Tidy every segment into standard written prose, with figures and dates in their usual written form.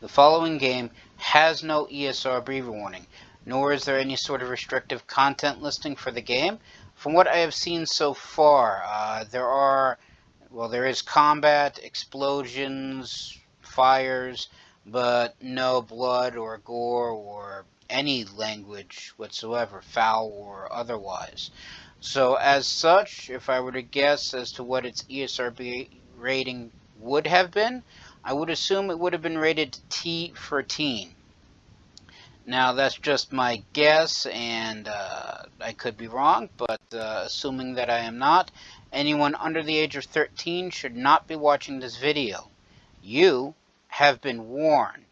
The following game has no ESRB warning, nor is there any sort of restrictive content listing for the game. From what I have seen so far, there is combat, explosions, fires, but no blood or gore or any language whatsoever, foul or otherwise. So as such, if I were to guess as to what its ESRB rating would have been, I would assume it would have been rated T for teen. Now that's just my guess, and I could be wrong, but assuming that I am not, anyone under the age of 13 should not be watching this video. You have been warned.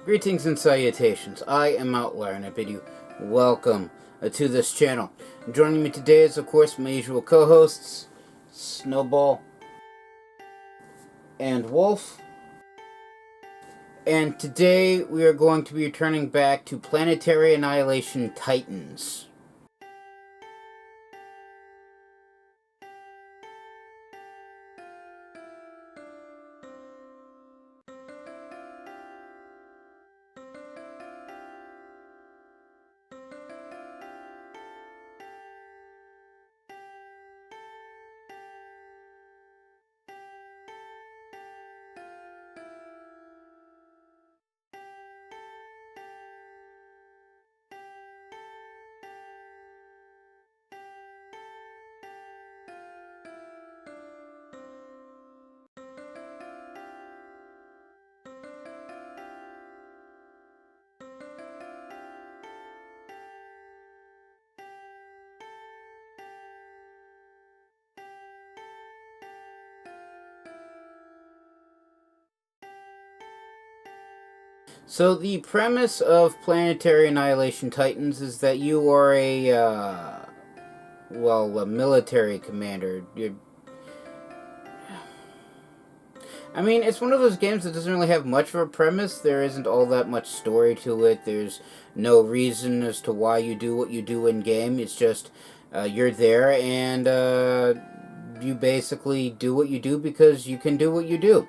Greetings and salutations. I am Outlier, and I bid you welcome to this channel. Joining me today is, of course, my usual co-hosts, Snowball and Wolf. And today we are going to be returning back to Planetary Annihilation Titans. So the premise of Planetary Annihilation Titans is that you are a military commander. It's one of those games that doesn't really have much of a premise. There isn't all that much story to it. There's no reason as to why you do what you do in game. It's just you're there and you basically do what you do because you can do what you do.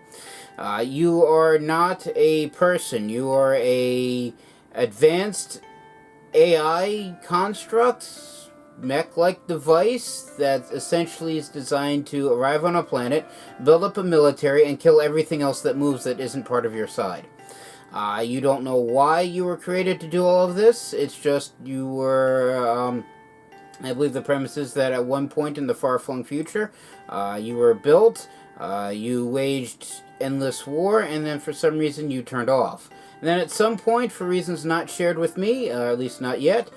You are not a person. You are a advanced AI construct, mech-like device that essentially is designed to arrive on a planet, build up a military, and kill everything else that moves that isn't part of your side. You don't know why you were created to do all of this. It's just you were... I believe the premise is that at one point in the far-flung future, you were built, you waged endless war, and then for some reason you turned off. And then at some point, for reasons not shared with me, at least not yet,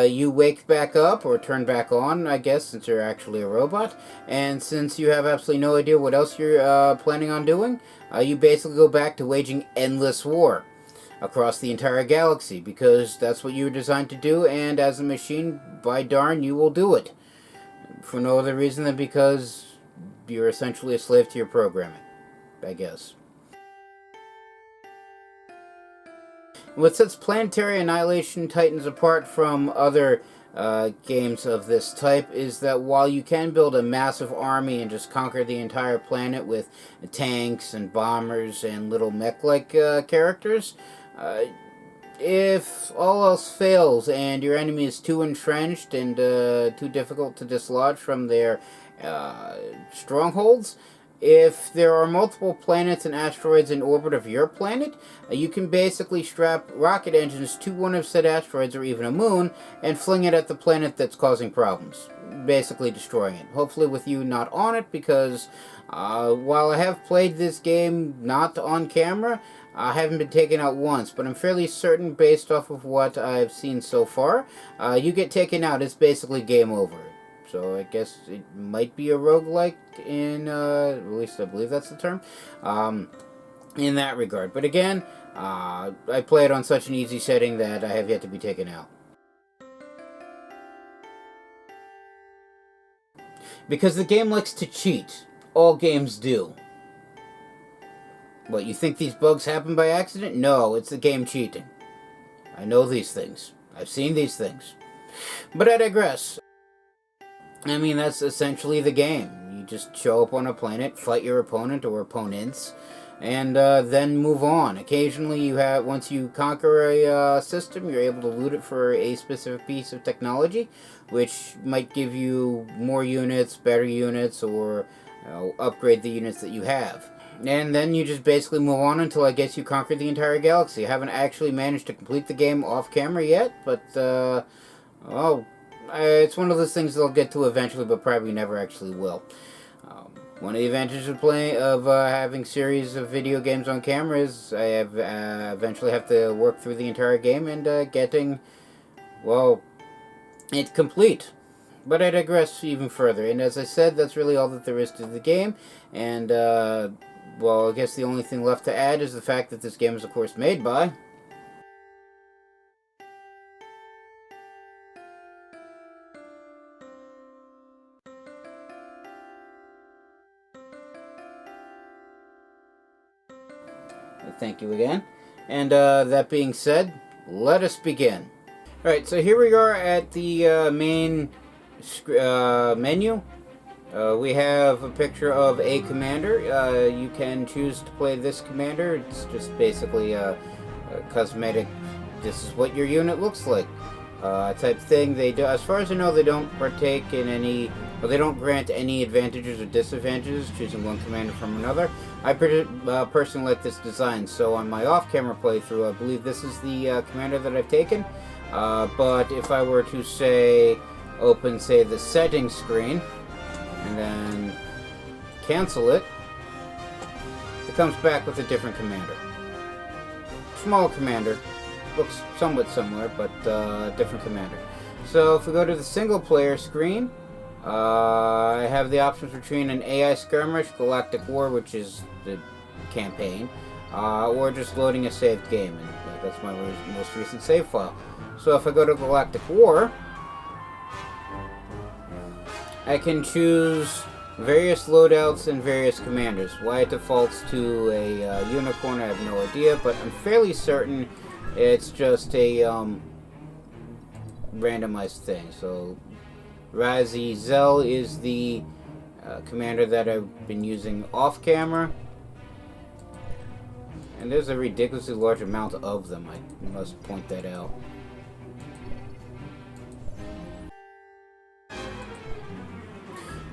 you wake back up, or turn back on, I guess, since you're actually a robot. And since you have absolutely no idea what else you're planning on doing, you basically go back to waging endless war across the entire galaxy, because that's what you were designed to do, and as a machine, by darn, you will do it. For no other reason than because you're essentially a slave to your programming, I guess. What sets Planetary Annihilation Titans apart from other games of this type is that while you can build a massive army and just conquer the entire planet with tanks and bombers and little mech-like characters, if all else fails and your enemy is too entrenched and too difficult to dislodge from their strongholds, if there are multiple planets and asteroids in orbit of your planet, you can basically strap rocket engines to one of said asteroids or even a moon and fling it at the planet that's causing problems, basically destroying it. Hopefully with you not on it, because while I have played this game not on camera, I haven't been taken out once, but I'm fairly certain, based off of what I've seen so far, you get taken out, it's basically game over. So I guess it might be a roguelike in, at least I believe that's the term, in that regard. But again, I play it on such an easy setting that I have yet to be taken out. Because the game likes to cheat. All games do. What, you think these bugs happen by accident? No, it's the game cheating. I know these things. I've seen these things. But I digress. I mean, that's essentially the game. You just show up on a planet, fight your opponent or opponents, and then move on. Occasionally, once you conquer a system, you're able to loot it for a specific piece of technology, which might give you more units, better units, or upgrade the units that you have. And then you just basically move on until I guess you conquer the entire galaxy. I haven't actually managed to complete the game off camera yet, but it's one of those things that I'll get to eventually, but probably never actually will. One of the advantages of having series of video games on camera is I eventually have to work through the entire game and getting, well, it complete. But I digress even further, and as I said, that's really all that there is to the game, and well, I guess the only thing left to add is the fact that this game is, of course, made by... Thank you again. And that being said, let us begin. Alright, so here we are at the main menu. We have a picture of a commander. You can choose to play this commander. It's just basically a cosmetic, this is what your unit looks like type thing. They do, as far as I know, they don't partake in any, well, they don't grant any advantages or disadvantages choosing one commander from another. I personally like this design, so on my off-camera playthrough, I believe this is the commander that I've taken. But if I were to say, open, say, the settings screen, and then cancel it, it comes back with a different commander. Small commander, looks somewhat similar, but different commander. So if we go to the single player screen, I have the options between an AI skirmish, Galactic War, which is the campaign, or just loading a saved game, and that's my most recent save file. So if I go to Galactic War, I can choose various loadouts and various commanders. Why it defaults to a unicorn, I have no idea, but I'm fairly certain it's just a randomized thing. So Razi Zell is the commander that I've been using off camera, and there's a ridiculously large amount of them. I must point that out.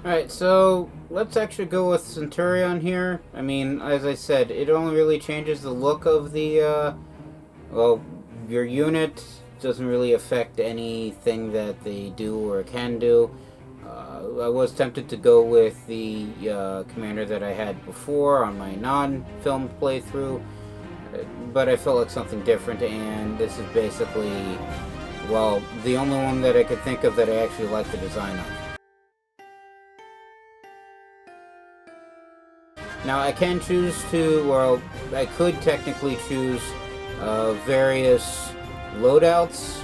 Alright, so let's actually go with Centurion here. I mean, as I said, it only really changes the look of the, well, your unit. Doesn't really affect anything that they do or can do. I was tempted to go with the commander that I had before on my non-filmed playthrough, but I felt like something different, and this is basically, well, the only one that I could think of that I actually like the design of. Now I can choose to, well, I could technically choose various loadouts,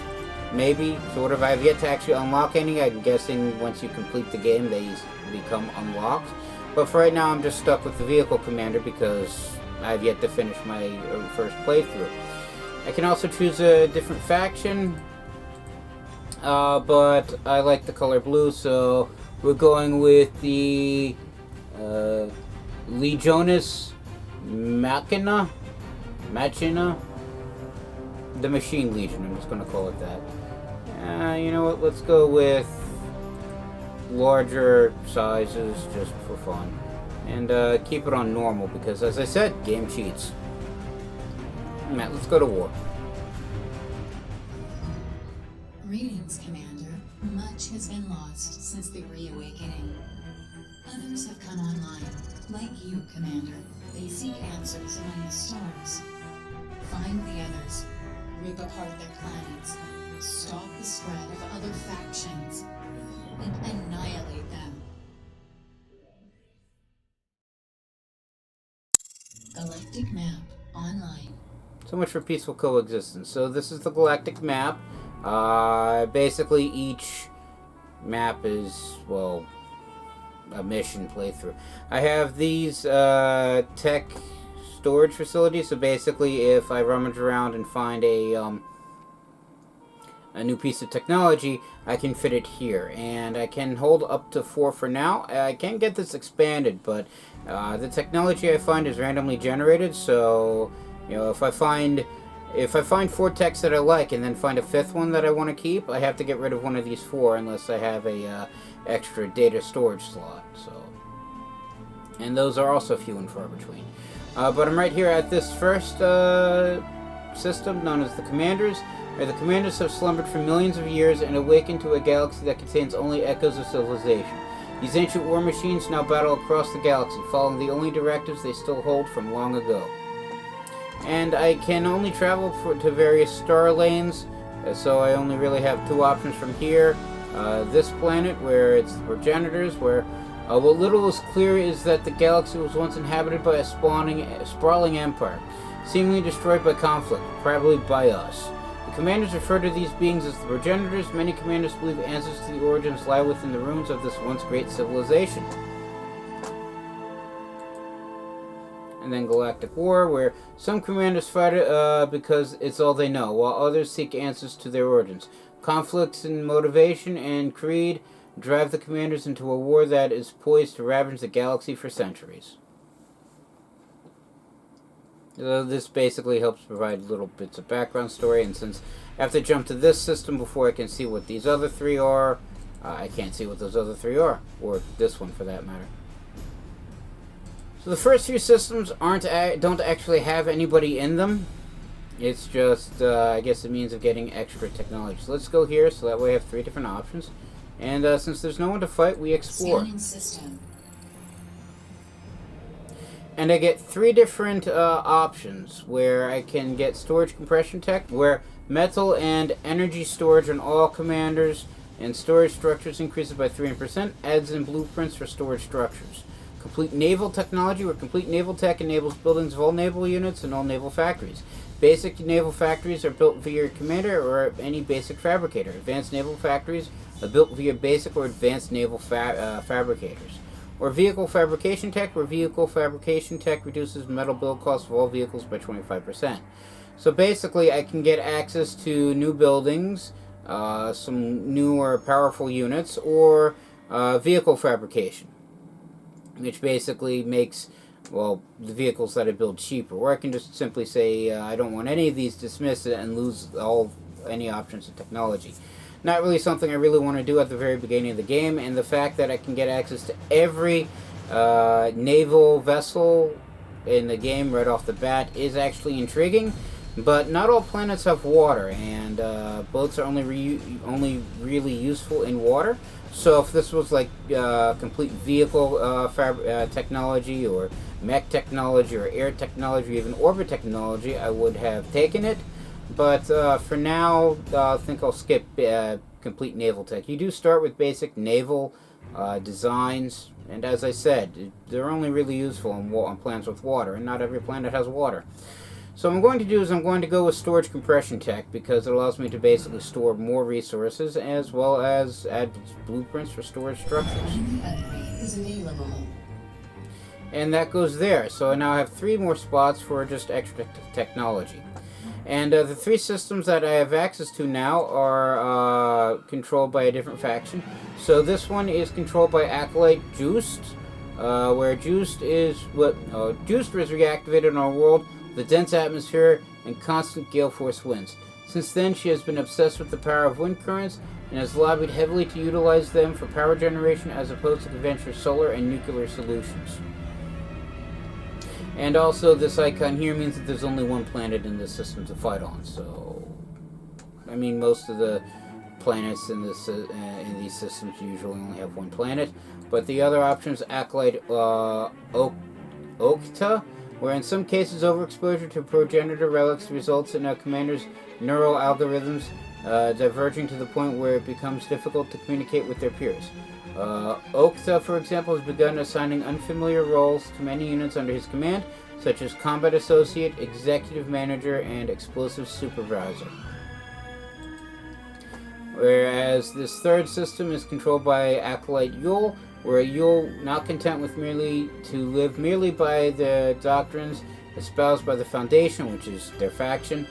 maybe, sort of. I have yet to actually unlock any. I'm guessing once you complete the game they become unlocked. But for right now I'm just stuck with the vehicle commander because I have yet to finish my first playthrough. I can also choose a different faction, but I like the color blue, so we're going with the Legionis Machina? The Machine Legion, I'm just going to call it that. You know what, let's go with larger sizes just for fun. And keep it on normal because, as I said, game cheats. Matt, let's go to war. Greetings, Commander. Much has been lost since the reawakening. Others have come online. Like you, Commander, they seek answers among the stars. Find the others, rip apart their planets, stop the spread of other factions. and annihilate them. Galactic Map online. So much for peaceful coexistence. So this is the Galactic Map. Basically, each map is, well, a mission playthrough. I have these tech storage facilities. So basically, if I rummage around and find a new piece of technology, I can fit it here, and I can hold up to 4 for now. I can get this expanded, but the technology I find is randomly generated. So, you know, if I find 4 techs that I like, and then find a 5th one that I want to keep, I have to get rid of one of these 4 unless I have a extra data storage slot. So, and those are also few and far between. But I'm right here at this first system known as the Commanders, where the Commanders have slumbered for millions of years and awakened to a galaxy that contains only echoes of civilization. These ancient war machines now battle across the galaxy, following the only directives they still hold from long ago. And I can only travel to various star lanes, so I only really have 2 options from here. This planet, where it's the progenitors, where what little is clear is that the galaxy was once inhabited by a sprawling empire, seemingly destroyed by conflict, probably by us. The Commanders refer to these beings as the progenitors. Many Commanders believe answers to the origins lie within the ruins of this once great civilization. And then Galactic War, where some Commanders fight because it's all they know, while others seek answers to their origins. Conflicts in motivation and creed drive the Commanders into a war that is poised to ravage the galaxy for centuries. This basically helps provide little bits of background story, and since I have to jump to this system before I can see what these other 3 are, I can't see what those other 3 are, or this one for that matter. So the first few systems don't actually have anybody in them. It's just, I guess, a means of getting extra technology. So let's go here, so that way I have 3 different options. And since there's no one to fight, we explore. Scanning system. And I get 3 different options, where I can get storage compression tech, where metal and energy storage on all commanders and storage structures increases by 3%, adds in blueprints for storage structures. Complete naval technology, where complete naval tech enables buildings of all naval units and all naval factories. Basic naval factories are built via your commander or any basic fabricator. Advanced naval factories are built via basic or advanced naval fabricators. Or vehicle fabrication tech, where vehicle fabrication tech reduces metal build costs of all vehicles by 25%. So basically, I can get access to new buildings, some newer powerful units, or vehicle fabrication, which basically makes, well, the vehicles that I build cheaper. Or I can just simply say, I don't want any of these, dismiss it, and lose any options of technology. Not really something I really want to do at the very beginning of the game, and the fact that I can get access to every naval vessel in the game right off the bat is actually intriguing. But not all planets have water, and boats are only really useful in water. So if this was like complete vehicle technology, or mech technology, or air technology, or even orbit technology, I would have taken it. But for now, I think I'll skip complete naval tech. You do start with basic naval designs, and as I said, they're only really useful on planets with water, and not every planet has water. So what I'm going to do is I'm going to go with storage compression tech, because it allows me to basically store more resources, as well as add blueprints for storage structures. Any upgrade is available. And that goes there. So I now have 3 more spots for just extra technology. And the 3 systems that I have access to now are controlled by a different faction. So this one is controlled by Acolyte Juiced, where Juiced is reactivated on our world with a dense atmosphere and constant gale force winds. Since then, she has been obsessed with the power of wind currents and has lobbied heavily to utilize them for power generation as opposed to conventional solar and nuclear solutions. And also, this icon here means that there's only one planet in this system to fight on. So, I mean, most of the planets in these systems usually only have one planet. But the other option is Acolyte Okta, where in some cases overexposure to progenitor relics results in a commander's neural algorithms diverging to the point where it becomes difficult to communicate with their peers. Okta, for example, has begun assigning unfamiliar roles to many units under his command, such as Combat Associate, Executive Manager, and Explosive Supervisor. Whereas this third system is controlled by Acolyte Yule, where Yule, not content with live merely by the doctrines espoused by the Foundation, which is their faction,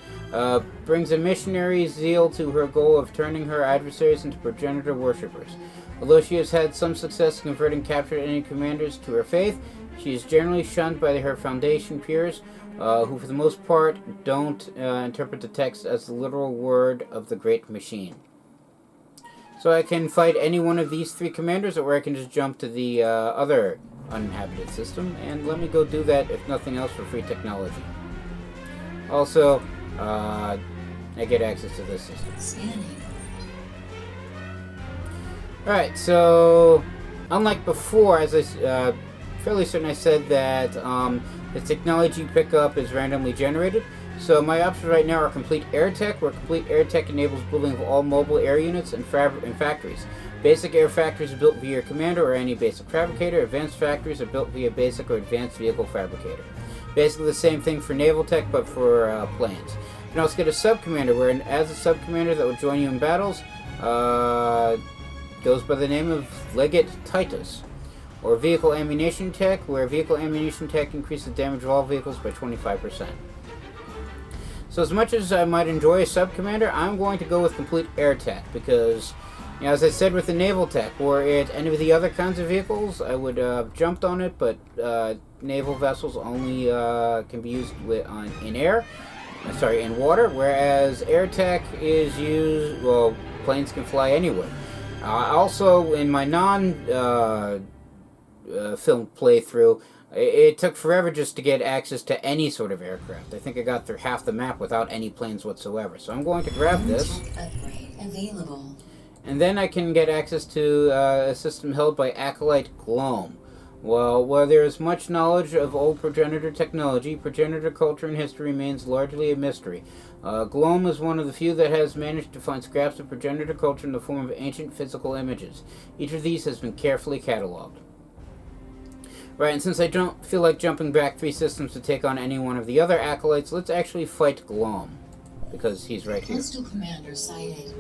brings a missionary zeal to her goal of turning her adversaries into progenitor worshippers. Although she has had some success converting captured enemy commanders to her faith, she is generally shunned by her Foundation peers, who for the most part don't interpret the text as the literal word of the Great Machine. So I can fight any one of these three commanders, or I can just jump to the other uninhabited system, and let me go do that, if nothing else, for free technology. Also, I get access to this system. Scanning. Alright, so unlike before, as I fairly certain I said that the technology pickup is randomly generated. So my options right now are complete air tech, where complete air tech enables building of all mobile air units and factories. Basic air factories are built via your commander or any basic fabricator. Advanced factories are built via basic or advanced vehicle fabricator. Basically the same thing for naval tech, but for planes. You can also get a sub-commander, where as a sub-commander that will join you in battles, goes by the name of Legate Titus. Or vehicle ammunition tech, where vehicle ammunition tech increases damage of all vehicles by 25%. So as much as I might enjoy a sub-commander, I'm going to go with complete air tech, because, you know, as I said with the naval tech, or at any of the other kinds of vehicles, I would have jumped on it, but naval vessels only can be used in water, whereas air tech is used, well, planes can fly anywhere. Also, in my film playthrough, it took forever just to get access to any sort of aircraft. I think I got through half the map without any planes whatsoever. So I'm going to grab this. Upgrade available. And then I can get access to a system held by Acolyte Gloam. Well, where there is much knowledge of old progenitor technology, progenitor culture and history remains largely a mystery. Gloam is one of the few that has managed to find scraps of progenitor culture in the form of ancient physical images. Each of these has been carefully cataloged. Right, and since I don't feel like jumping back 3 systems to take on any one of the other acolytes, let's actually fight Gloam, because he's right here. Postal commander sighted.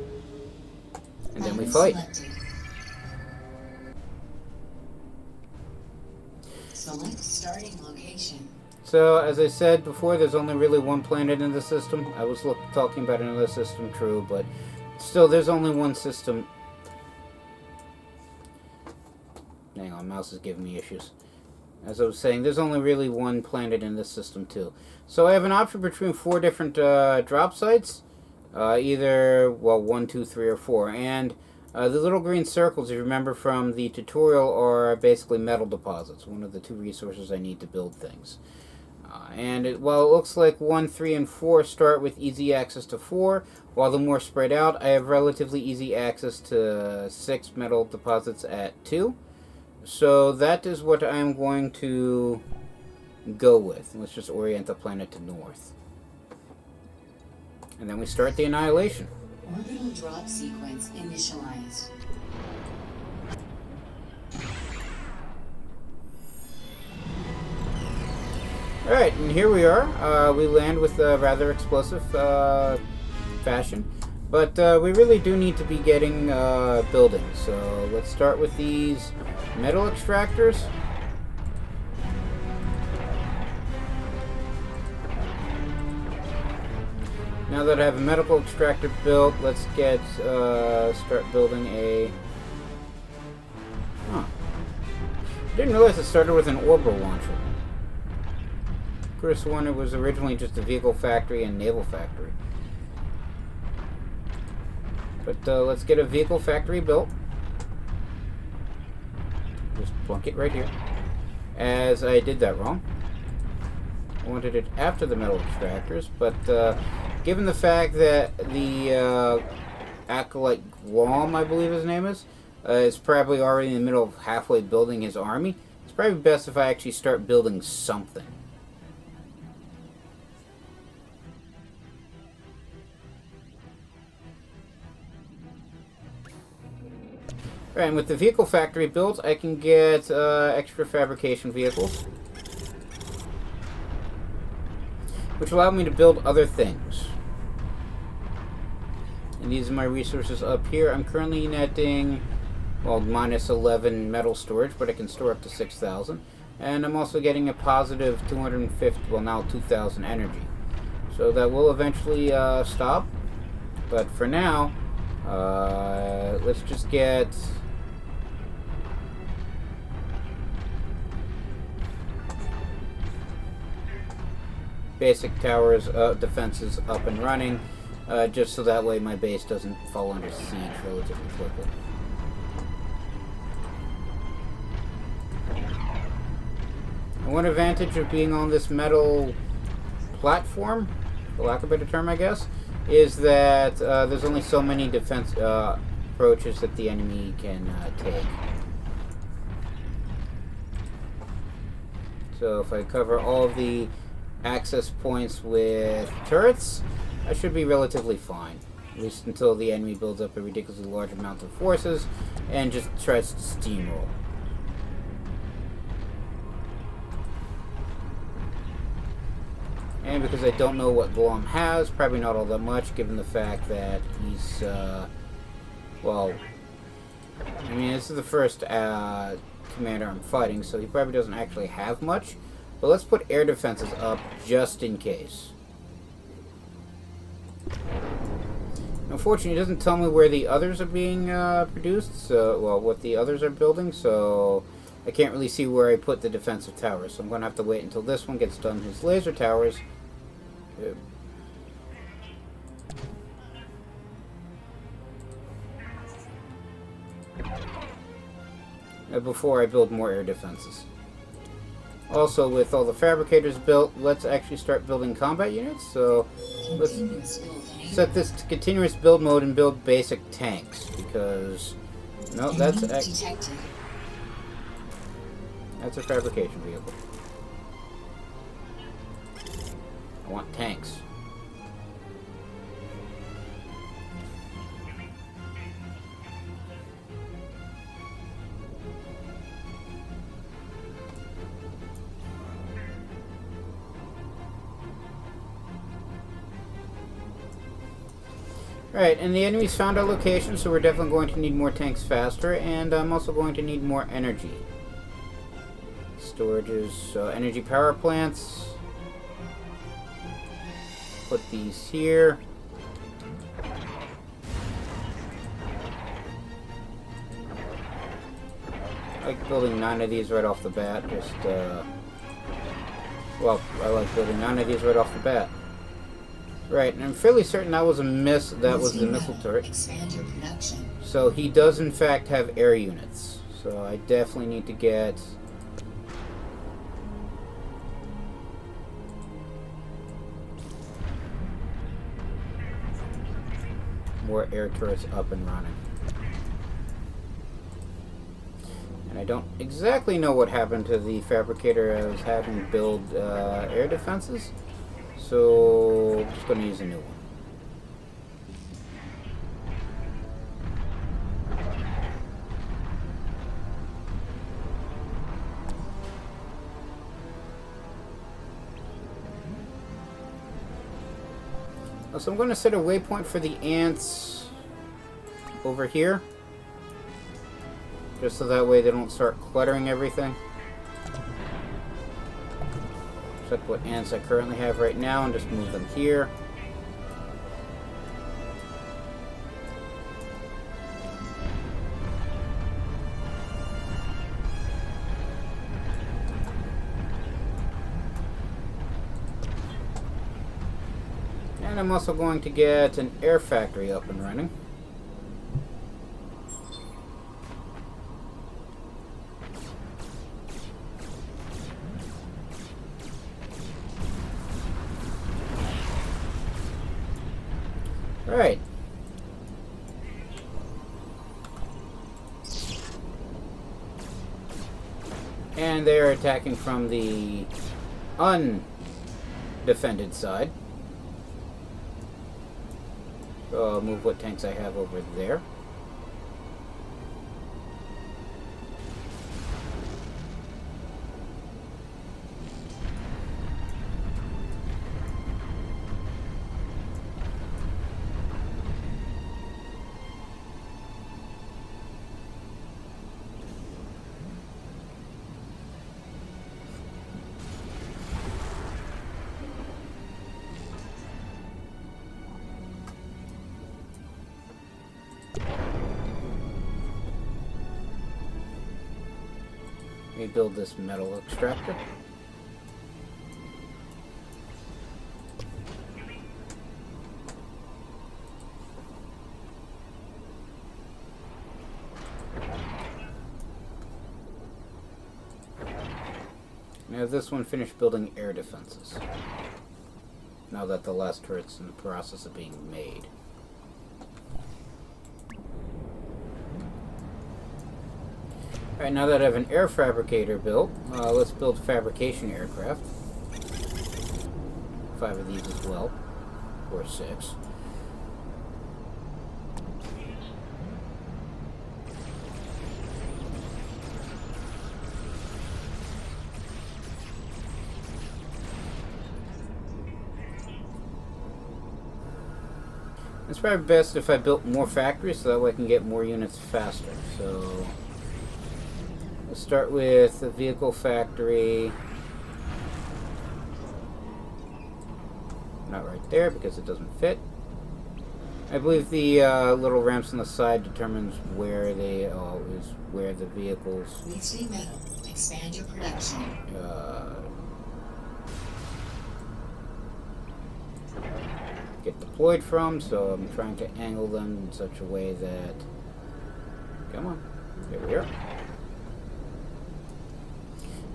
And then we fight. Select starting location. So, as I said before, there's only really one planet in the system. I was talking about another system, true, but still, there's only one system. Hang on, mouse is giving me issues. As I was saying, there's only really one planet in this system, too. So I have an option between 4 different drop sites. Either, well, 1, 2, 3, or 4. And the little green circles, if you remember from the tutorial, are basically metal deposits. One of the 2 resources I need to build things. It looks like 1, 3, and 4 start with easy access to 4. While the more spread out, I have relatively easy access to 6 metal deposits at 2. So that is what I'm going to go with. Let's just orient the planet to north. And then we start the annihilation. Orbital drop sequence initialized. Alright, and here we are. We land with a rather explosive fashion. But we really do need to be getting building. So let's start with these metal extractors. Now that I have a medical extractor built, let's get start building a... Huh. Didn't realize it started with an orbital launcher. Could have sworn it was originally just a vehicle factory and naval factory. But let's get a vehicle factory built. Just plunk it right here. As I did that wrong. I wanted it after the metal extractors, but given the fact that the Acolyte Gloam, I believe his name is probably already in the middle of halfway building his army, it's probably best if I actually start building something. Alright, and with the vehicle factory built, I can get extra fabrication vehicles, which allow me to build other things. And these are my resources up here. I'm currently netting, well, minus 11 metal storage, but I can store up to 6,000. And I'm also getting a positive 250, well, now 2,000 energy. So that will eventually stop. But for now, let's just get basic towers, defenses up and running, just so that way my base doesn't fall under siege relatively quickly. And one advantage of being on this metal platform, for lack of a better term I guess, is that there's only so many defense approaches that the enemy can take. So if I cover all of the access points with turrets, I should be relatively fine. At least until the enemy builds up a ridiculously large amount of forces and just tries to steamroll. And because I don't know what Guam has, probably not all that much, given the fact that he's, well, I mean, this is the first commander I'm fighting, so he probably doesn't actually have much. But let's put air defenses up just in case. Unfortunately, it doesn't tell me where the others are being produced, so, well, what the others are building, so I can't really see where I put the defensive towers. So I'm going to have to wait until this one gets done, his laser towers. Before I build more air defenses. Also, with all the fabricators built, let's actually start building combat units. So let's set this to continuous build mode and build basic tanks, because no, that's a fabrication vehicle. I want tanks. Alright, and the enemy's found our location, so we're definitely going to need more tanks faster, and I'm also going to need more energy. Storages, so energy power plants. Put these here. I like building 9 of these right off the bat, just, well, I like building 9 of these right off the bat. Right, and I'm fairly certain that was a miss. That was the missile turret. Expand your production. So he does in fact have air units. So I definitely need to get more air turrets up and running. And I don't exactly know what happened to the fabricator I was having build air defenses. So I'm just going to use a new one. So I'm going to set a waypoint for the ants over here, just so that way they don't start cluttering everything. Check what ants I currently have right now and just move them here. And I'm also going to get an air factory up and running. Alright. And they're attacking from the undefended side. So I'll move what tanks I have over there. me build this metal extractor. Now this one finished building air defenses. Now that the last turret's in the process of being made. Alright, now that I have an air fabricator built, let's build fabrication aircraft. 5 of these as well. Or 6. It's probably best if I built more factories so that way I can get more units faster. So let's start with the vehicle factory. Not right there because it doesn't fit. I believe the little ramps on the side determines where they is where the vehicles. Leasing metal. Expand your production. Get deployed from, so I'm trying to angle them in such a way that, come on, there we are.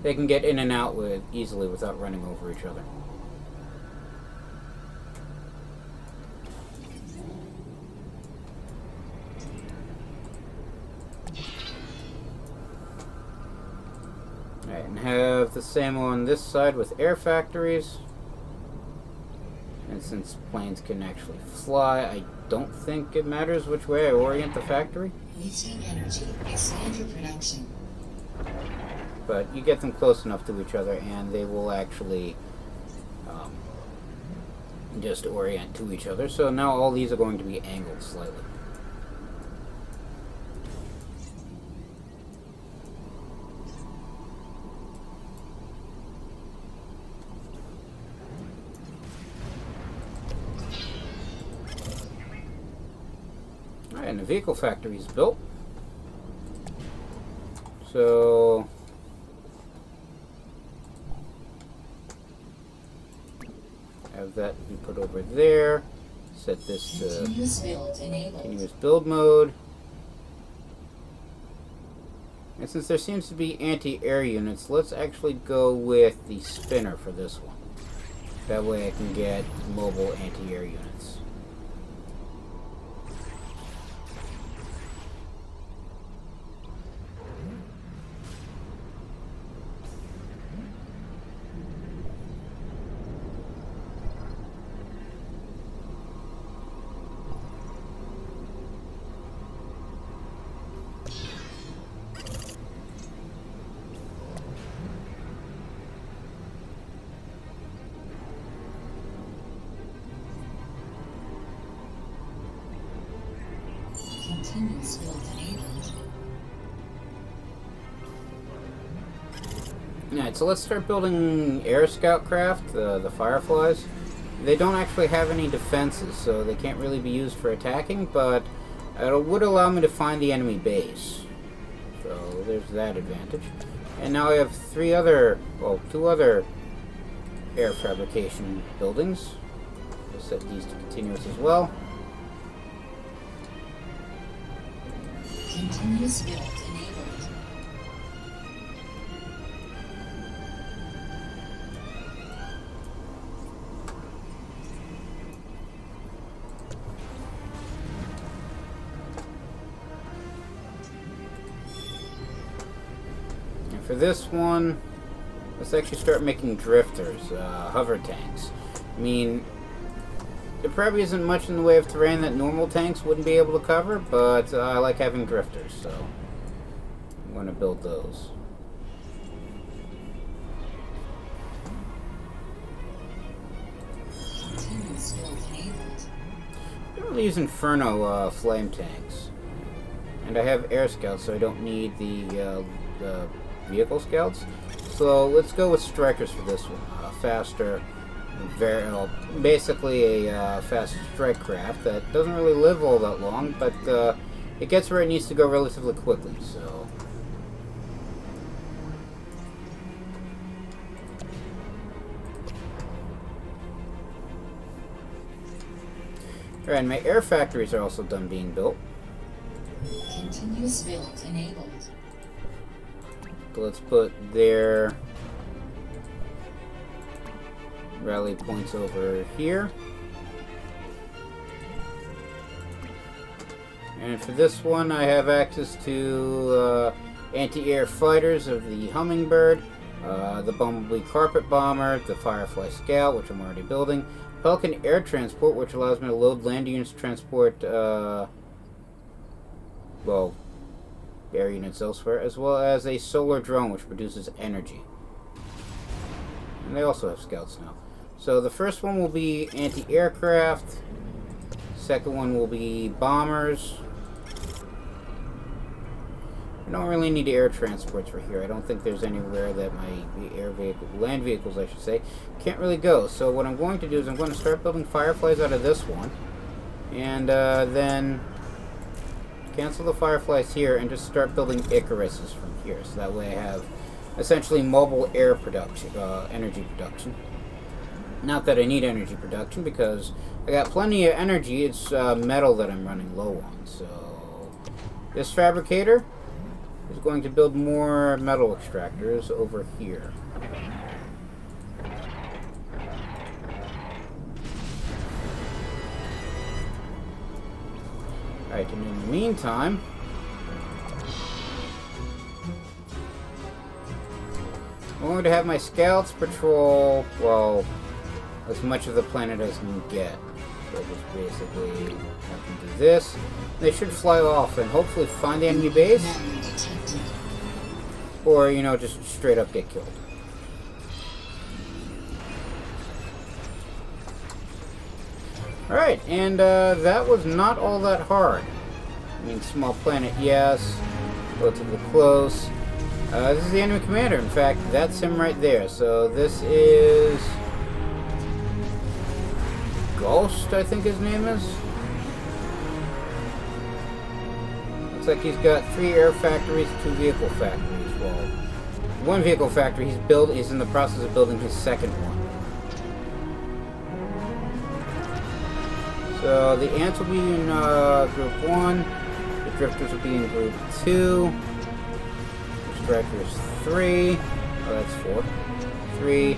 They can get in and out easily without running over each other. Alright, and have the same on this side with air factories. And since planes can actually fly, I don't think it matters which way I orient the factory. Wasting energy. Expand your production. But you get them close enough to each other and they will actually just orient to each other. So now all these are going to be angled slightly. And the vehicle factory is built. So have that be put over there. Set this to continuous build mode. And since there seems to be anti-air units, let's actually go with the spinner for this one. That way I can get mobile anti-air units. Continuous build enabled. Alright, so let's start building air scout craft, the Fireflies. They don't actually have any defenses, so they can't really be used for attacking, but it would allow me to find the enemy base. So there's that advantage. And now I have two other air fabrication buildings. We'll set these to continuous as well. Continuous build enabled. And for this one, let's actually start making drifters, hover tanks. I mean, there probably isn't much in the way of terrain that normal tanks wouldn't be able to cover, but I like having drifters, so I'm going to build those. Continuous build enabled. I don't really use Inferno flame tanks. And I have air scouts, so I don't need the vehicle scouts. So let's go with strikers for this one. Faster, basically a fast strike craft that doesn't really live all that long, but it gets where it needs to go relatively quickly. So Alright, my air factories are also done being built. Continuous build enabled. So let's put their rally points over here. And for this one, I have access to anti-air fighters of the Hummingbird, the Bumblebee Carpet Bomber, the Firefly Scout, which I'm already building, Pelican Air Transport, which allows me to load land units to transport, well, air units elsewhere, as well as a solar drone, which produces energy. And they also have scouts now. So the first one will be anti-aircraft. Second one will be bombers. I don't really need air transports for here. I don't think there's anywhere that my land vehicles, I should say, can't really go. So what I'm going to do is I'm going to start building Fireflies out of this one. And then cancel the Fireflies here and just start building Icaruses from here. So that way I have essentially mobile air production, energy production. Not that I need energy production because I got plenty of energy. It's metal that I'm running low on. So this fabricator is going to build more metal extractors over here. Alright, and in the meantime, I'm going to have my scouts patrol, well, as much of the planet as can get. So just basically have them do this. They should fly off and hopefully find the enemy base. Or, you know, just straight up get killed. Alright, and that was not all that hard. I mean, small planet, yes. Relatively close. This is the enemy commander. In fact, that's him right there. So this is Ghost, I think his name is. Looks like he's got 3 air factories, 2 vehicle factories. Well, 1 vehicle factory. He's in the process of building his second one. So the ants will be in group 1. The drifters will be in group 2. The strikers 3. Oh, that's 4. 3.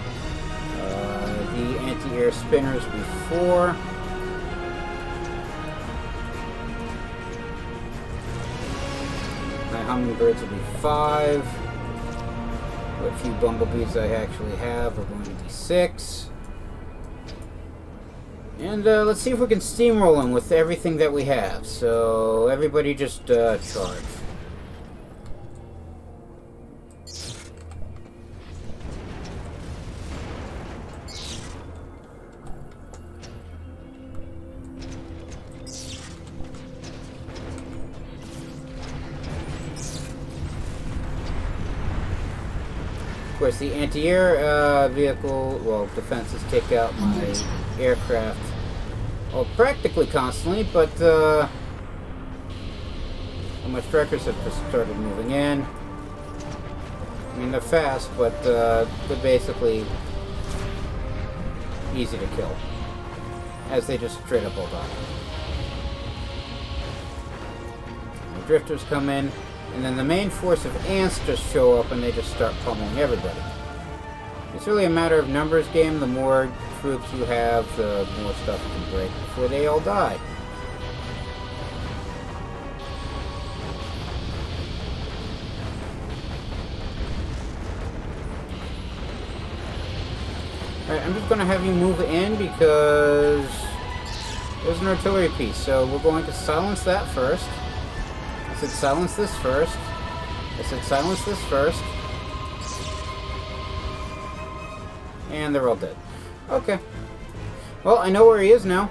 The anti-air spinners will be 4. My hummingbirds will be 5. What few bumblebees I actually have are going to be 6. And let's see if we can steamroll them with everything that we have. So everybody just charge. Of course, the anti-air vehicle, well, defenses take out my aircraft, well, practically constantly, but my strikers have just started moving in. I mean, they're fast, but they're basically easy to kill, as they just straight up all die. The drifters come in. And then the main force of ants just show up and they just start pummeling everybody. It's really a matter of numbers game. The more troops you have, the more stuff you can break before they all die. Alright, I'm just going to have you move in because there's an artillery piece. So we're going to silence that first. I said silence this first. I said silence this first. And they're all dead. Okay. Well, I know where he is now.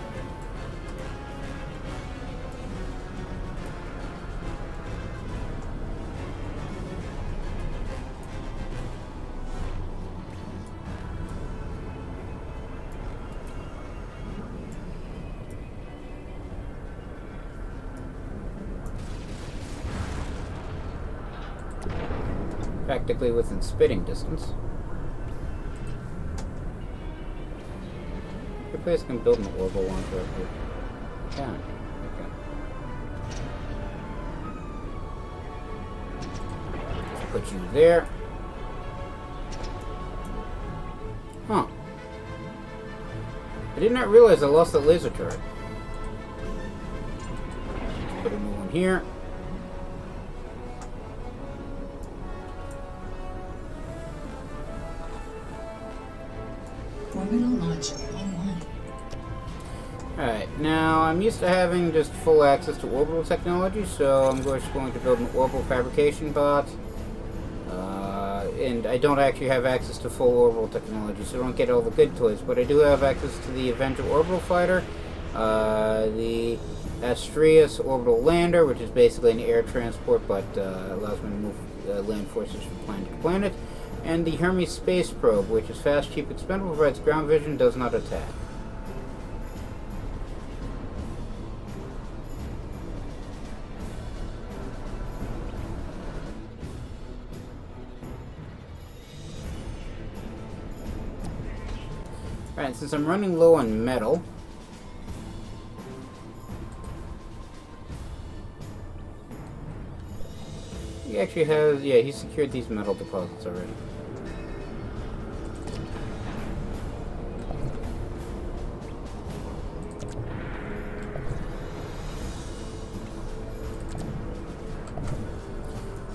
Practically within spitting distance. Good place can build an orbital launcher up here. can. Okay. Put you there. Huh. I did not realize I lost that laser turret. Put a new one here. Orbital launcher online. Alright, now I'm used to having just full access to orbital technology, so I'm just going to build an orbital fabrication bot. And I don't actually have access to full orbital technology, so I don't get all the good toys, but I do have access to the Avenger orbital fighter, the Astrius orbital lander, which is basically an air transport, but allows me to move land forces from planet to planet, and the Hermit space probe, which is fast, cheap, expendable, provides ground vision, does not attack. Alright, since I'm running low on metal, he actually has, yeah, he secured these metal deposits already.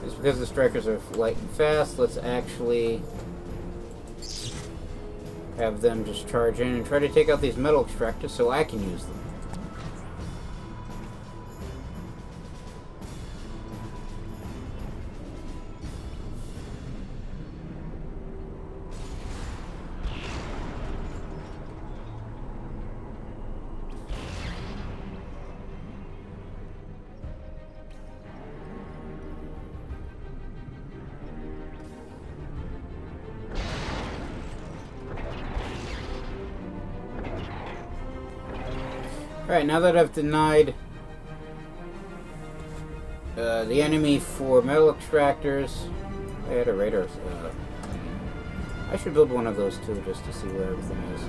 Just because the strikers are light and fast, let's actually have them just charge in and try to take out these metal extractors so I can use them. Alright, now that I've denied the enemy for metal extractors, I had a radar. I should build one of those too, just to see where everything is.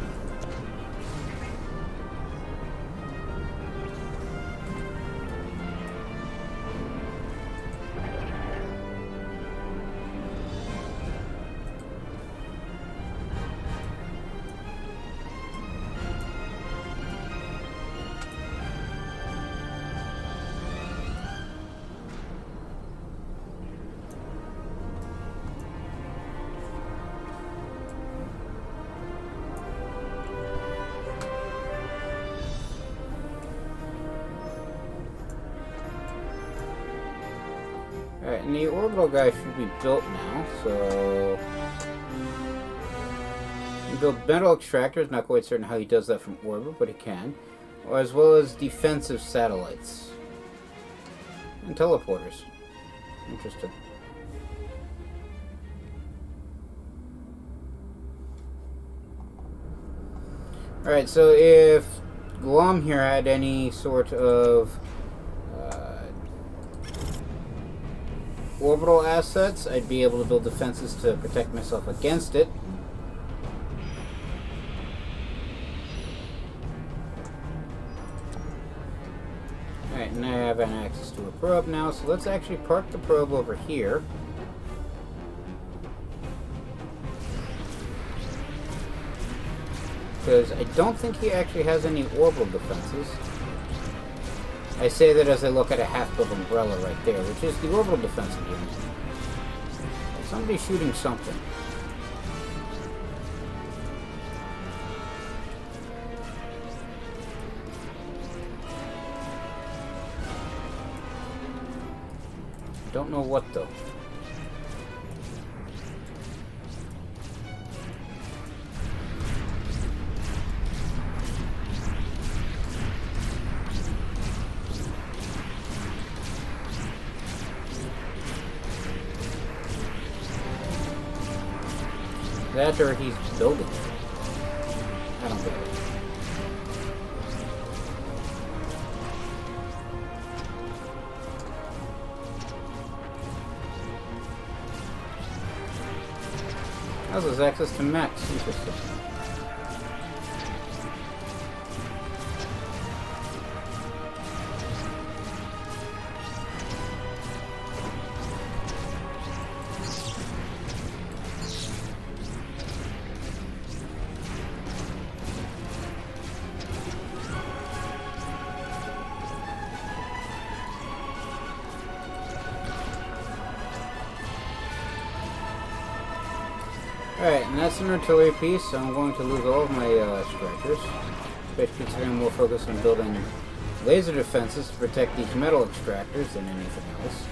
Alright, and the orbital guy should be built now, so you build metal extractors, not quite certain how he does that from orbit, but he can. Or as well as defensive satellites. And teleporters. Interesting. Alright, so if Glom here had any sort of orbital assets, I'd be able to build defenses to protect myself against it. Alright, and I have an access to a probe now, so let's actually park the probe over here. Because I don't think he actually has any orbital defenses. I say that as I look at a half-built umbrella right there, which is the orbital defensive unit. Somebody's shooting something. Don't know what though. That or he's building it. I don't get it. How's his access to mechs? Interesting. Alright, and that's an artillery piece, so I'm going to lose all of my strikers. Especially considering I'm more focused on building laser defenses to protect these metal extractors than anything else.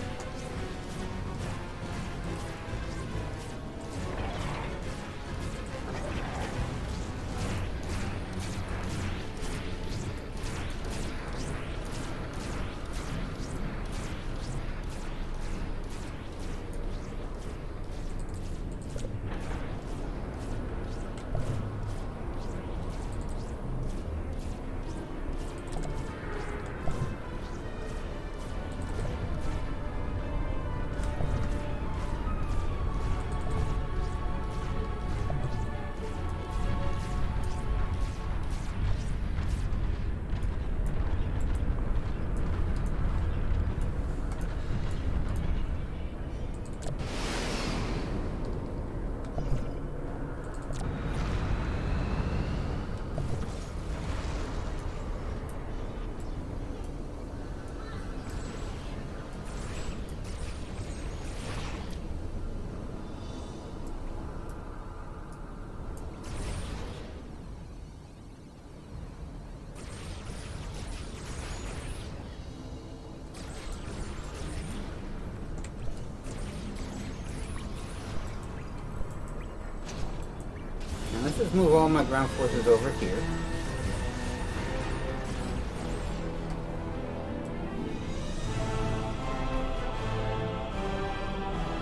Let's just move all my ground forces over here.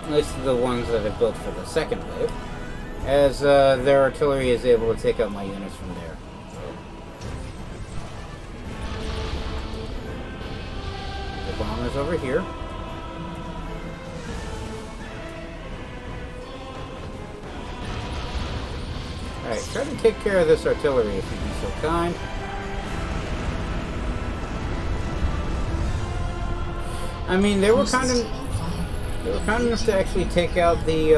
At least the ones that I built for the second wave. As their artillery is able to take out my units from there. The bombers over here. Alright, try to take care of this artillery if you'd be so kind. I mean, they were kind enough to actually take out the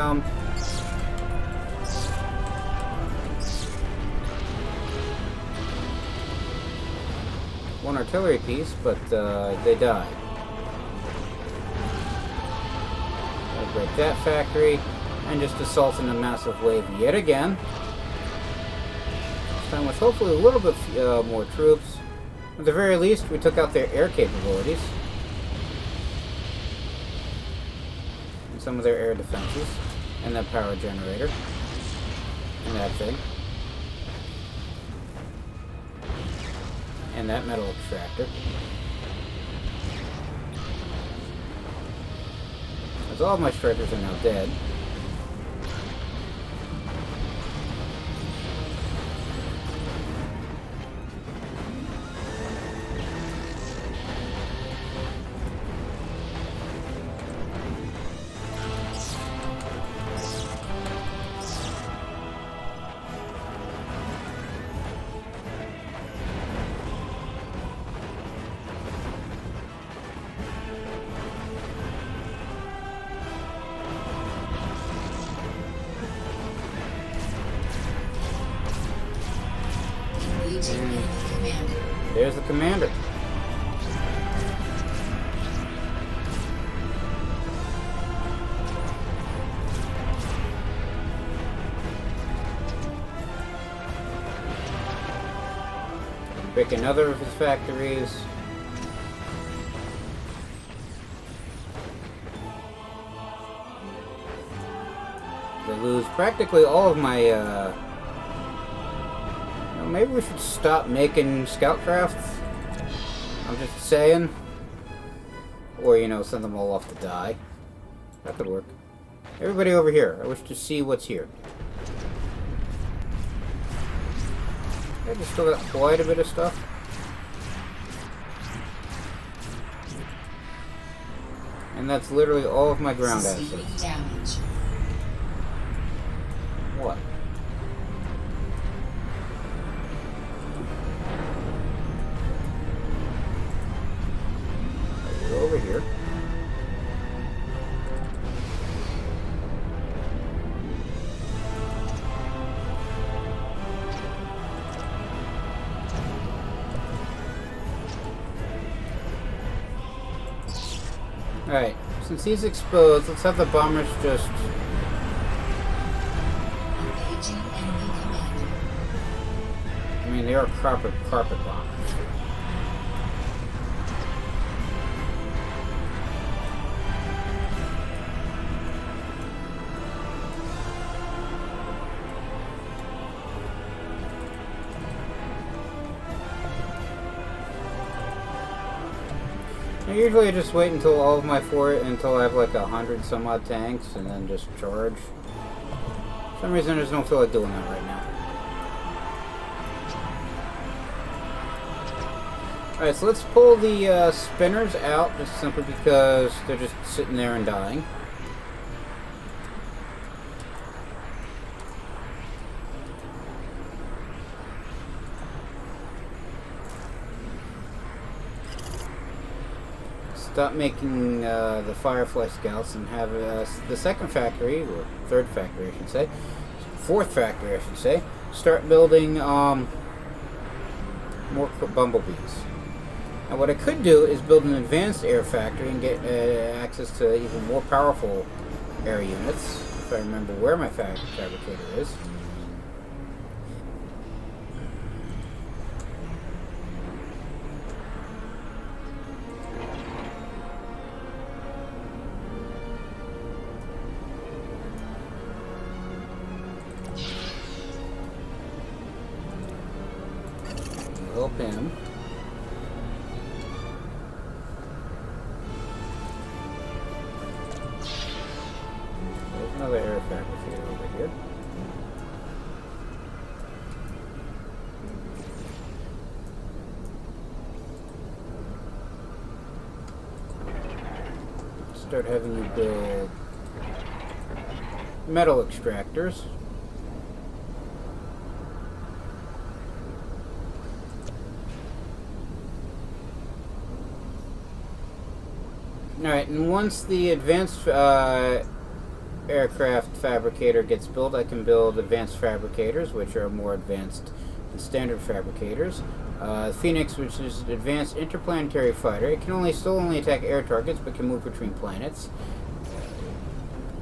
one artillery piece, but they died. I'll break that factory and just assault in a massive wave yet again. Time with hopefully a little bit more troops. At the very least, we took out their air capabilities. And some of their air defenses. And that power generator. And that thing. And that metal extractor. As all of my strikers are now dead. There's the commander. Break another of his factories. They lose practically all of my maybe we should stop making scout crafts. I'm just saying. Or, you know, send them all off to die. That could work. Everybody over here. I wish to see what's here. I just still got quite a bit of stuff. And that's literally all of my ground assets. Damage. What? Over here. Alright, since he's exposed, let's have the bombers just mean, they are carpet bombers. Usually I just wait until all of my until I have like 100 some odd tanks and then just charge. For some reason I just don't feel like doing that right now. Alright, so let's pull the spinners out just simply because they're just sitting there and dying. Stop making the Firefly Scouts and have the second factory, or third factory I should say, fourth factory I should say, start building more bumblebees. Now what I could do is build an advanced air factory and get access to even more powerful air units, if I remember where my fabricator is. Help him. There's another air fabricator over here. Start having you build metal extractors. Alright, and once the advanced aircraft fabricator gets built, I can build advanced fabricators, which are more advanced than standard fabricators. Phoenix, which is an advanced interplanetary fighter. It can still only attack air targets, but can move between planets.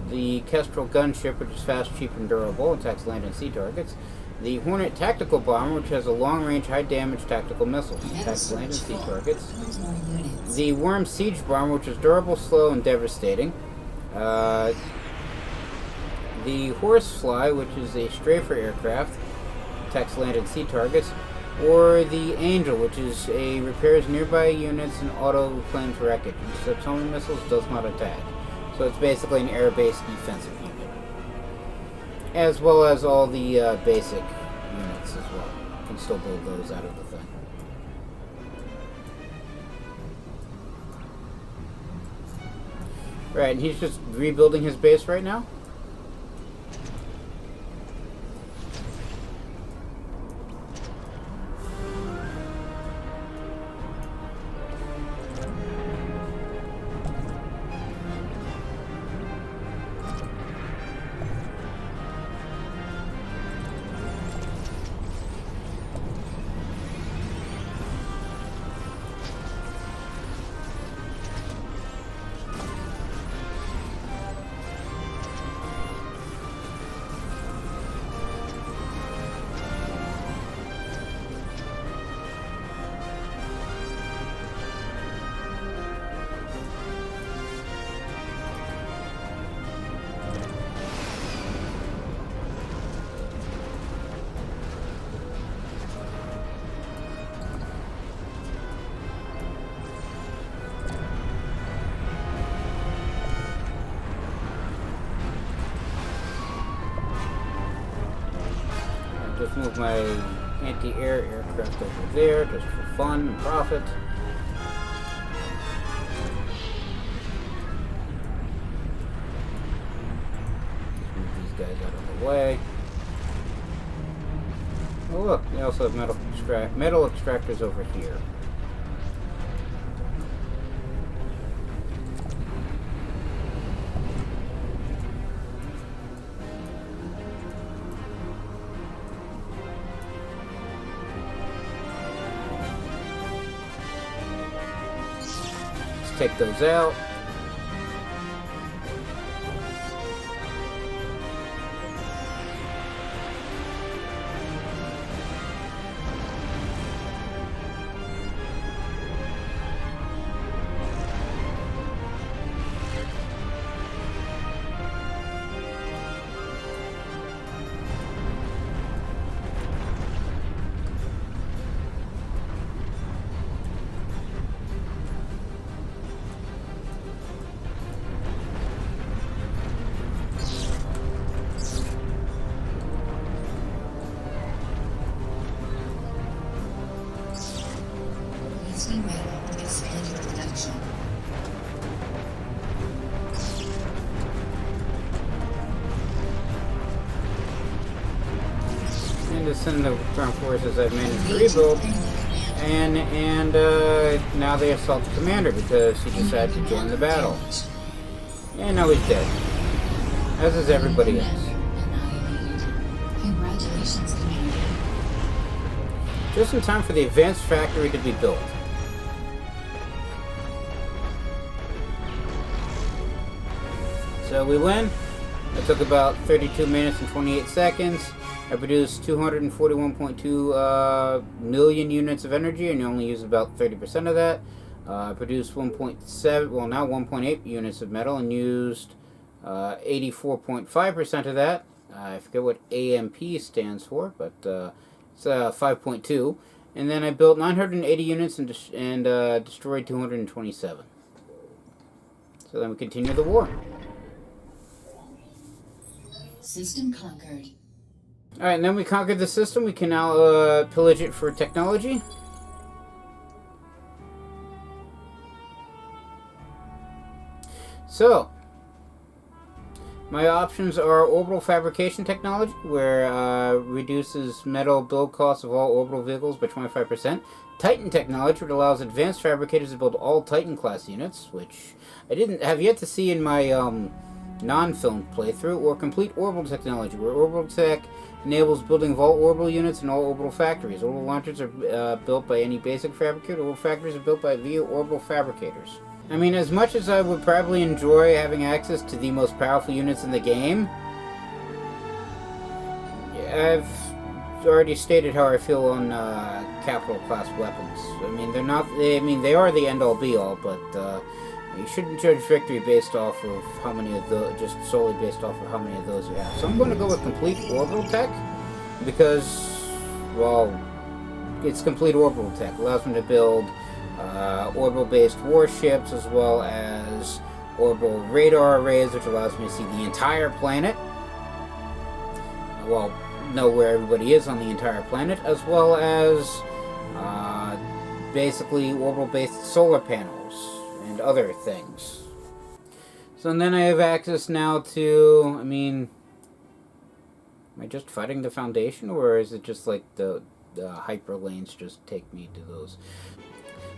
The Kestrel gunship, which is fast, cheap, and durable, attacks land and sea targets. The Hornet tactical bomber, which has a long-range, high-damage tactical missiles, attacks land and sea targets. The Worm siege bomber, which is durable, slow, and devastating. The Horsefly, which is a strafer aircraft, attacks land and sea targets. Or the Angel, which repairs nearby units and auto-reclaims wreckage. Except homing missiles, does not attack. So it's basically an air-based defensive unit. As well as all the basic units as well. You can still build those out of the thing. Right, and he's just rebuilding his base right now? Just move my anti-air aircraft over there, just for fun and profit. Move these guys out of the way. Oh look, they also have metal extractors over here. Take those out. and to send the ground forces I've managed to rebuild. And now they assault the commander because he decided to join the battle. And now he's dead. As is everybody else. Congratulations, Commander. Just in time for the advanced factory to be built. So we win. It took about 32 minutes and 28 seconds. I produced 241.2 million units of energy and only used about 30% of that. I produced 1.7, well now 1.8 units of metal and used 84.5% of that. I forget what AMP stands for, but it's 5.2. And then I built 980 units and destroyed 227. So then we continue the war. System conquered. Alright, and then we conquered the system. We can now pillage it for technology. So, my options are orbital fabrication technology, where reduces metal build costs of all orbital vehicles by 25%. Titan technology, which allows advanced fabricators to build all Titan class units, which I didn't have yet to see in my non-film playthrough. Or complete orbital technology, where orbital tech enables building of all orbital units and all orbital factories. Orbital launchers are built by any basic fabricator. Orbital factories are built by via orbital fabricators. I mean, as much as I would probably enjoy having access to the most powerful units in the game, I've already stated how I feel on capital class weapons. I mean, they're not. They are the end all be all, but you shouldn't judge victory based off of how many of those, just solely based off of how many of those you have. So I'm going to go with complete orbital tech because, well, it's complete orbital tech. It allows me to build orbital-based warships as well as orbital radar arrays, which allows me to see the entire planet. Well, know where everybody is on the entire planet, as well as basically orbital-based solar panels and other things. So and then I have access now to, I mean, am I just fighting the Foundation, or is it just like the hyper lanes just take me to those?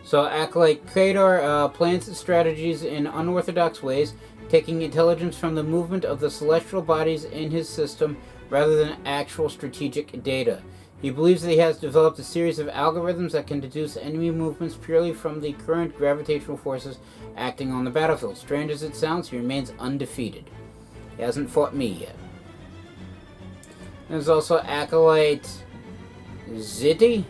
So Acolyte Kratar plans its strategies in unorthodox ways, taking intelligence from the movement of the celestial bodies in his system rather than actual strategic data. He believes that he has developed a series of algorithms that can deduce enemy movements purely from the current gravitational forces acting on the battlefield. Strange as it sounds, he remains undefeated. He hasn't fought me yet. There's also Acolyte Ziddy.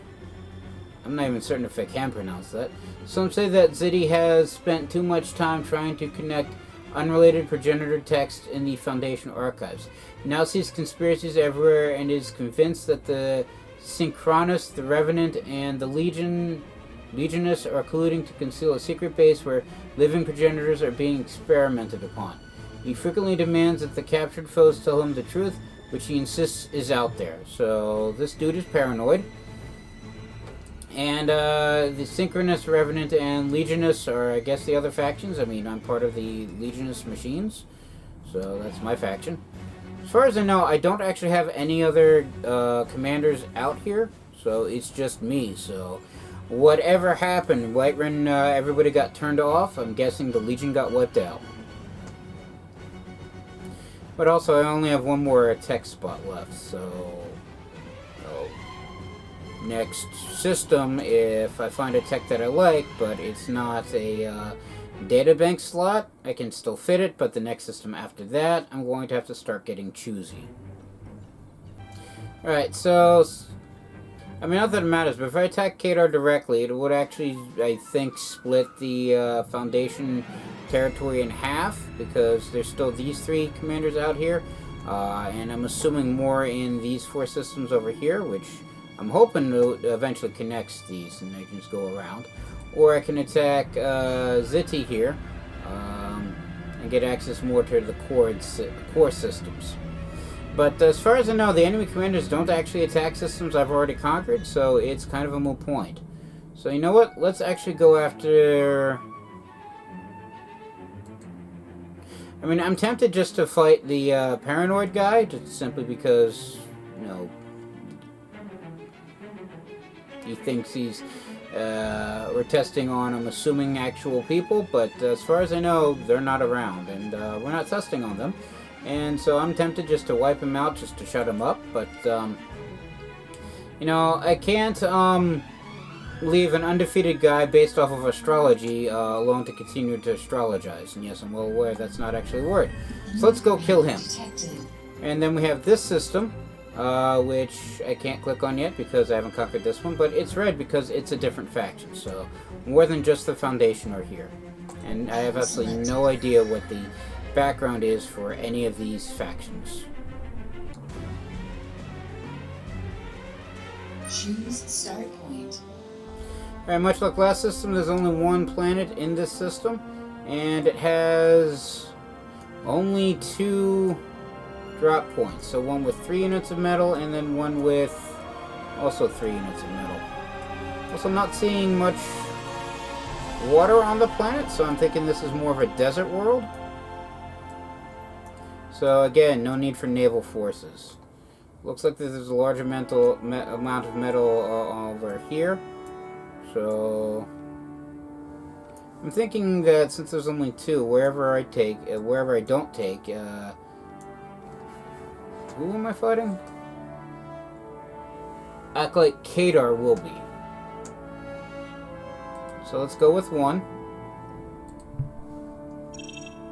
I'm not even certain if I can pronounce that. Some say that Ziddy has spent too much time trying to connect unrelated progenitor text in the Foundation archives. He now sees conspiracies everywhere and is convinced that the Synchronous, the Revenant, and the Legionist are colluding to conceal a secret base where living progenitors are being experimented upon. He frequently demands that the captured foes tell him the truth, which he insists is out there. So this dude is paranoid. And the Synchronous, Revenant, and Legionist are, I guess, the other factions. I mean, I'm part of the Legionist machines, so that's my faction. As far as I know, I don't actually have any other commanders out here, so it's just me. So whatever happened, right when everybody got turned off, I'm guessing the Legion got wiped out. But also, I only have one more tech spot left, so next system, if I find a tech that I like, but it's not a databank slot, I can still fit it, but the next system after that, I'm going to have to start getting choosy. Alright, so, I mean, not that it matters, but if I attack Kratar directly, it would actually, I think, split the Foundation territory in half, because there's still these three commanders out here, and I'm assuming more in these four systems over here, which I'm hoping to eventually connects these and they can just go around. Or I can attack Ziti here and get access more to the core systems. But as far as I know, the enemy commanders don't actually attack systems I've already conquered, so it's kind of a moot point. So you know what? Let's actually go after... I mean, I'm tempted just to fight the paranoid guy, just simply because, you know, he thinks he's we're testing on, I'm assuming, actual people, but as far as I know, they're not around, and we're not testing on them. And so I'm tempted just to wipe him out, just to shut him up, but, you know, I can't, leave an undefeated guy based off of astrology alone to continue to astrologize. And yes, I'm well aware that's not actually a word. So let's go kill him. And then we have this system, which I can't click on yet because I haven't conquered this one, but it's red because it's a different faction. So more than just the Foundation are here. And I have absolutely no idea what the background is for any of these factions. Choose start point. Alright, much like last system, there's only one planet in this system, and it has only 2 drop points. So one with 3 units of metal, and then one with also 3 units of metal. Also not seeing much water on the planet, so I'm thinking this is more of a desert world. So again, no need for naval forces. Looks like there's a large amount of metal over here. So I'm thinking that since there's only 2, wherever I don't take, who am I fighting? Act like Kadar will be. So let's go with 1.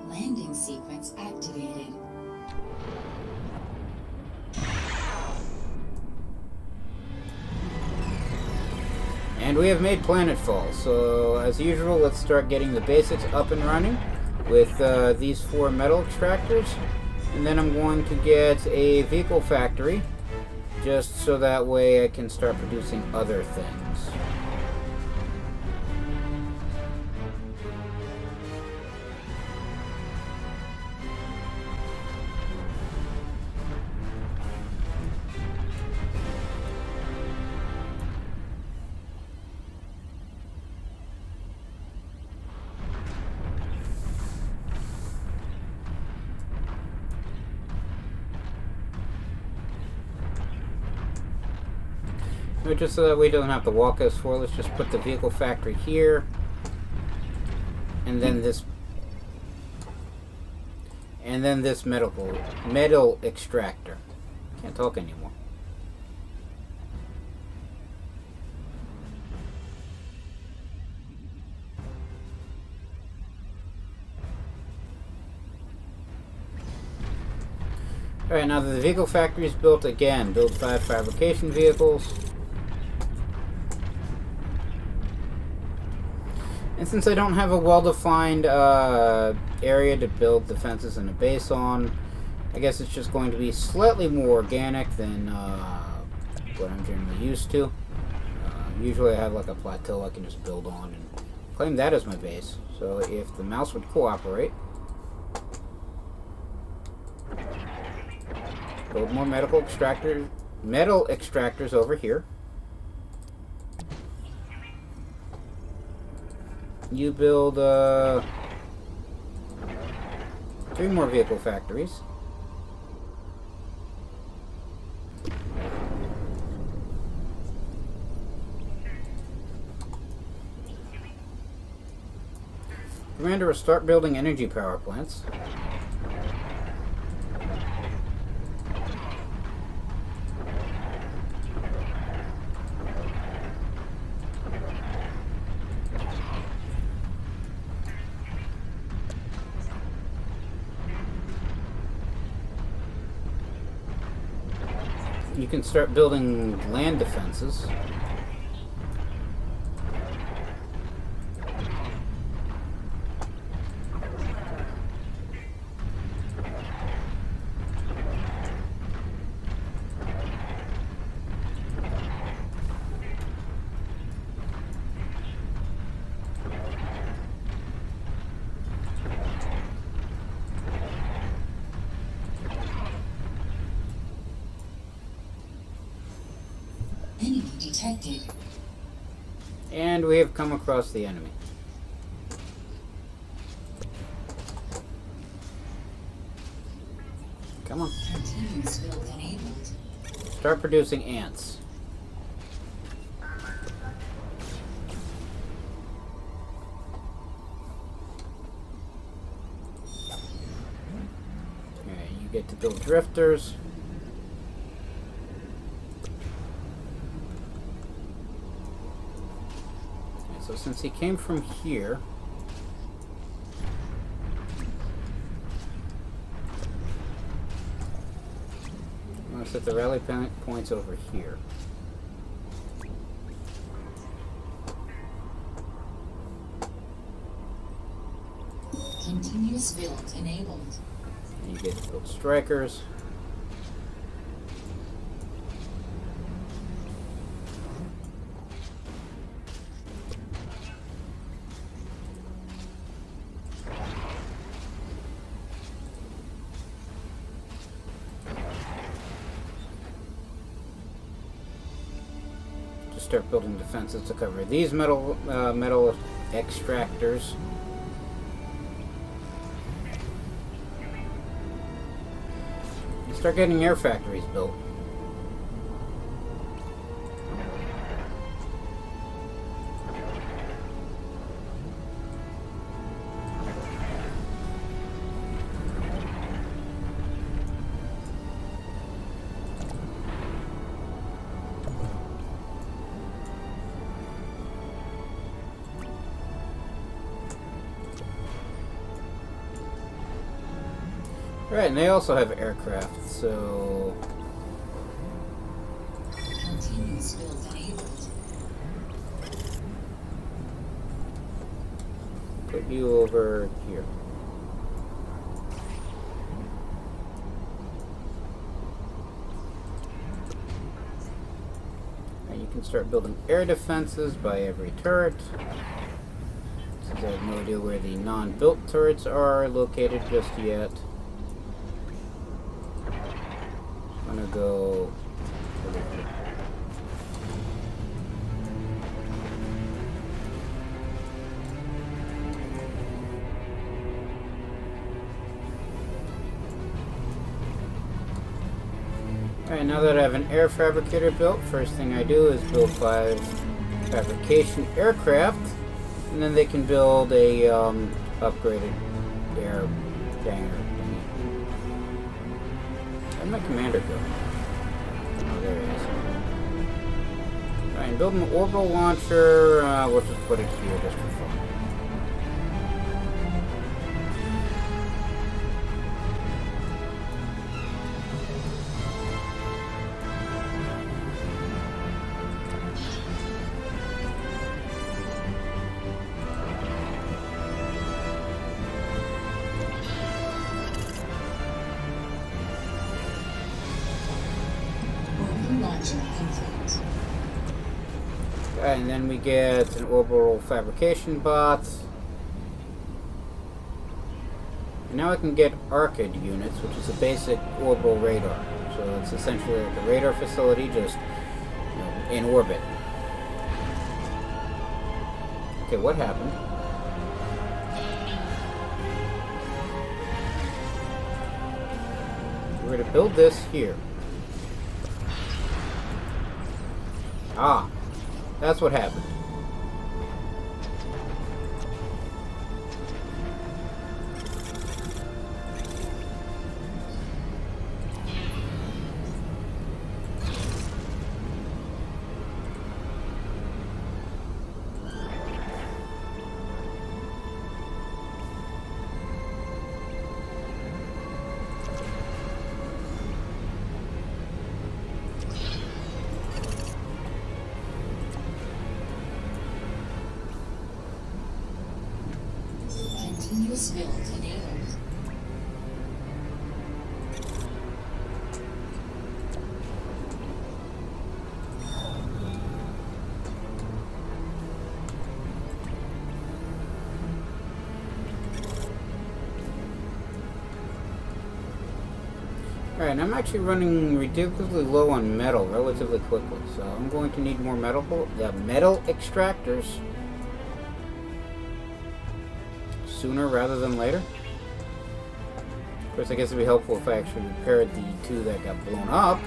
Landing sequence activated. And we have made planetfall, so as usual, let's start getting the basics up and running with these 4 metal extractors. And then I'm going to get a vehicle factory, just so that way I can start producing other things. But just so that we don't have to walk as far, let's just put the vehicle factory here, and then this metal extractor. Can't talk anymore. Alright, now that the vehicle factory is built, again, build 5 fabrication vehicles. And since I don't have a well-defined area to build the fences and a base on, I guess it's just going to be slightly more organic than what I'm generally used to. Usually I have like a plateau I can just build on and claim that as my base. So if the mouse would cooperate, build more metal extractors over here. You build 3 more vehicle factories. Commander will start building energy power plants. You can start building land defenses. Enemy detected. And we have come across the enemy. Come on. Continuous build enabled. Start producing ants. kill drifters. Okay, so since he came from here, I'm going to set the rally points over here. Continuous build enabled. And you get to build strikers. To start building defenses to cover these metal extractors. Start getting air factories built. Right, and they also have aircraft, so... Continuous build enabled. Put you over here. And you can start building air defenses by every turret. Since I have no idea where the non-built turrets are located just yet. I'm gonna go over here. Alright, now that I have an air fabricator built, first thing I do is build 5 fabrication aircraft, and then they can build a upgraded air hangar. Where'd my commander go? Oh, there he is. Alright, build an orbital launcher. We'll just put it here just for fun. And then we get an orbital fabrication bot. And now I can get Arcade units, which is a basic orbital radar. So it's essentially like a radar facility, just in orbit. Okay, what happened? We're going to build this here. Ah. That's what happened. Continuous build enabled. Alright, I'm actually running ridiculously low on metal relatively quickly, so I'm going to need more metal extractors sooner rather than later. Of course, I guess it'd be helpful if I actually repaired the 2 that got blown up.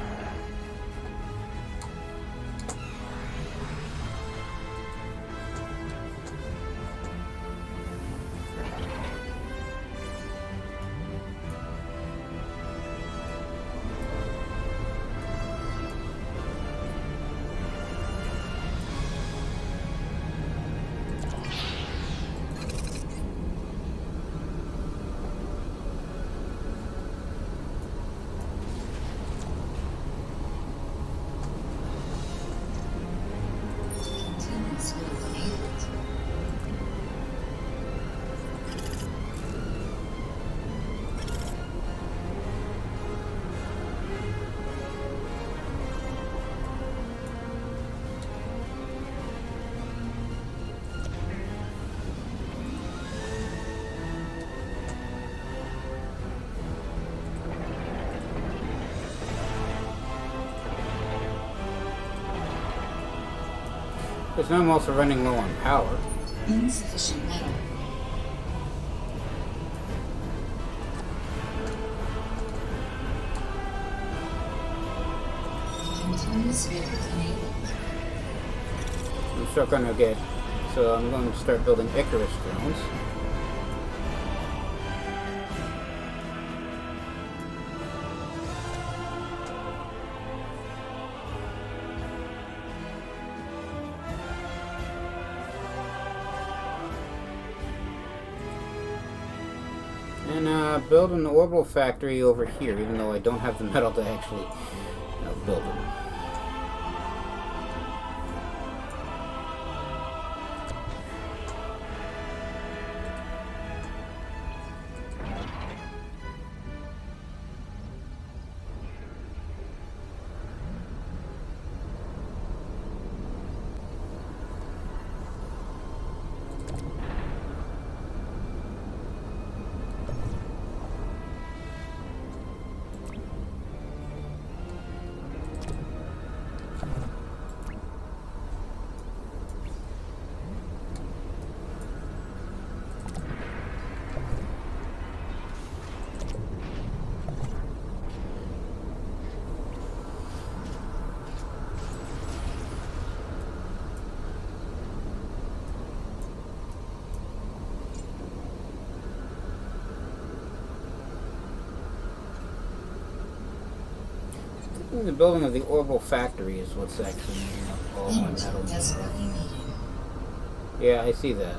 Because now I'm also running low on power. Insufficient metal. Continuous vehicles enabled. I'm still gonna get... So I'm going to start building Icarus drones. And build an orbital factory over here, even though I don't have the metal to actually build it. The building of the orbital factory is what's actually using up all my metal. Desperately needed. Yeah, I see that.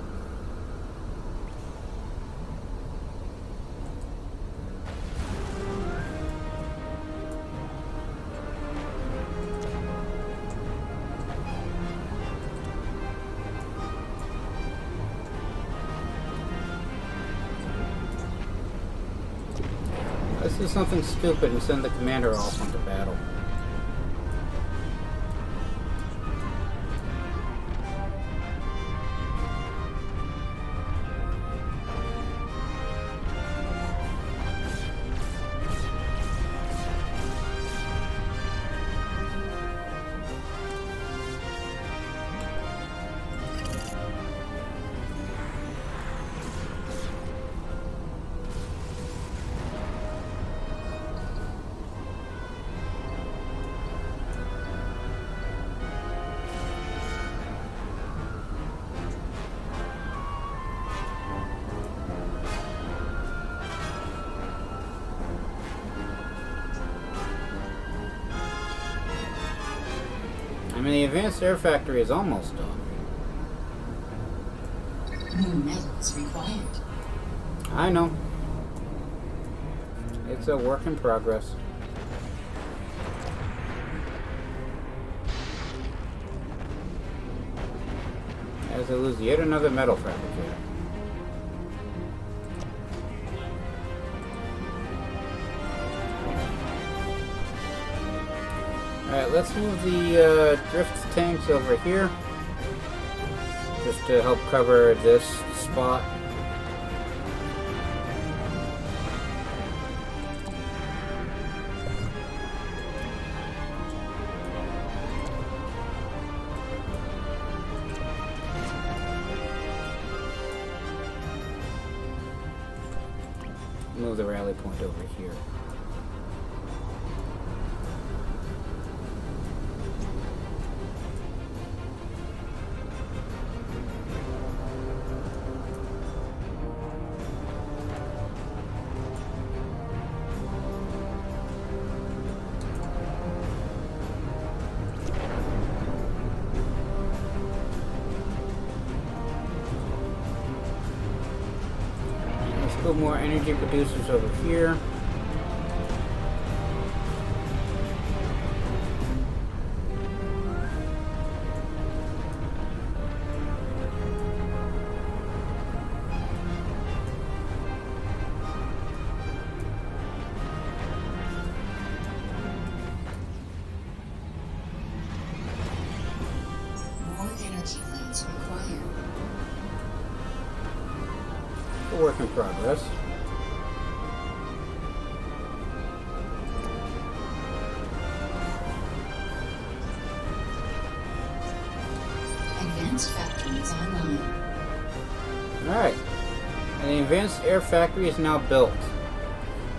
Let's do something stupid and send the commander off into battle. I mean, the advanced air factory is almost done. New metals required. I know. It's a work in progress. As I lose yet another metal fabricator. Alright, let's move the drift tanks over here. Just to help cover this spot. Move the rally point over here. Put more energy producers over here. More energy plants required. A work in progress. advanced factory is online. Alright. And the advanced air factory is now built.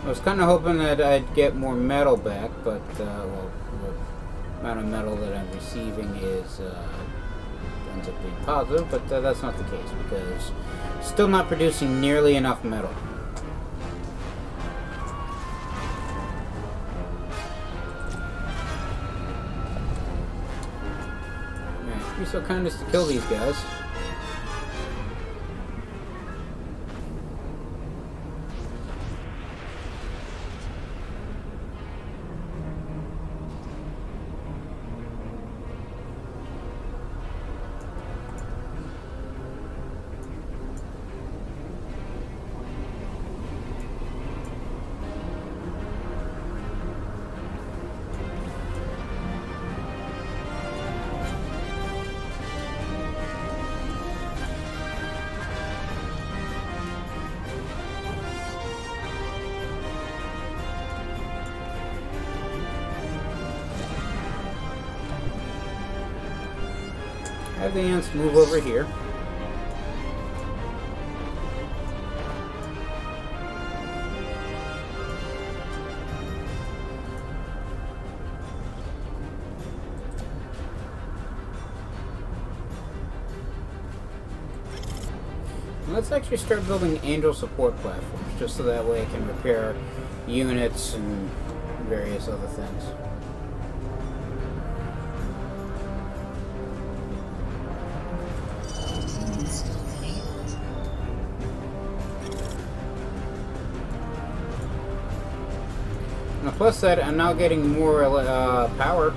I was kind of hoping that I'd get more metal back, but, well, the amount of metal that I'm receiving is, ends up being positive, but that's not the case, because still not producing nearly enough metal. Alright, be so kind as to kill these guys. Have the ants move over here. Let's actually start building angel support platforms, just so that way I can repair units and various other things. Now, plus that, I'm now getting more power.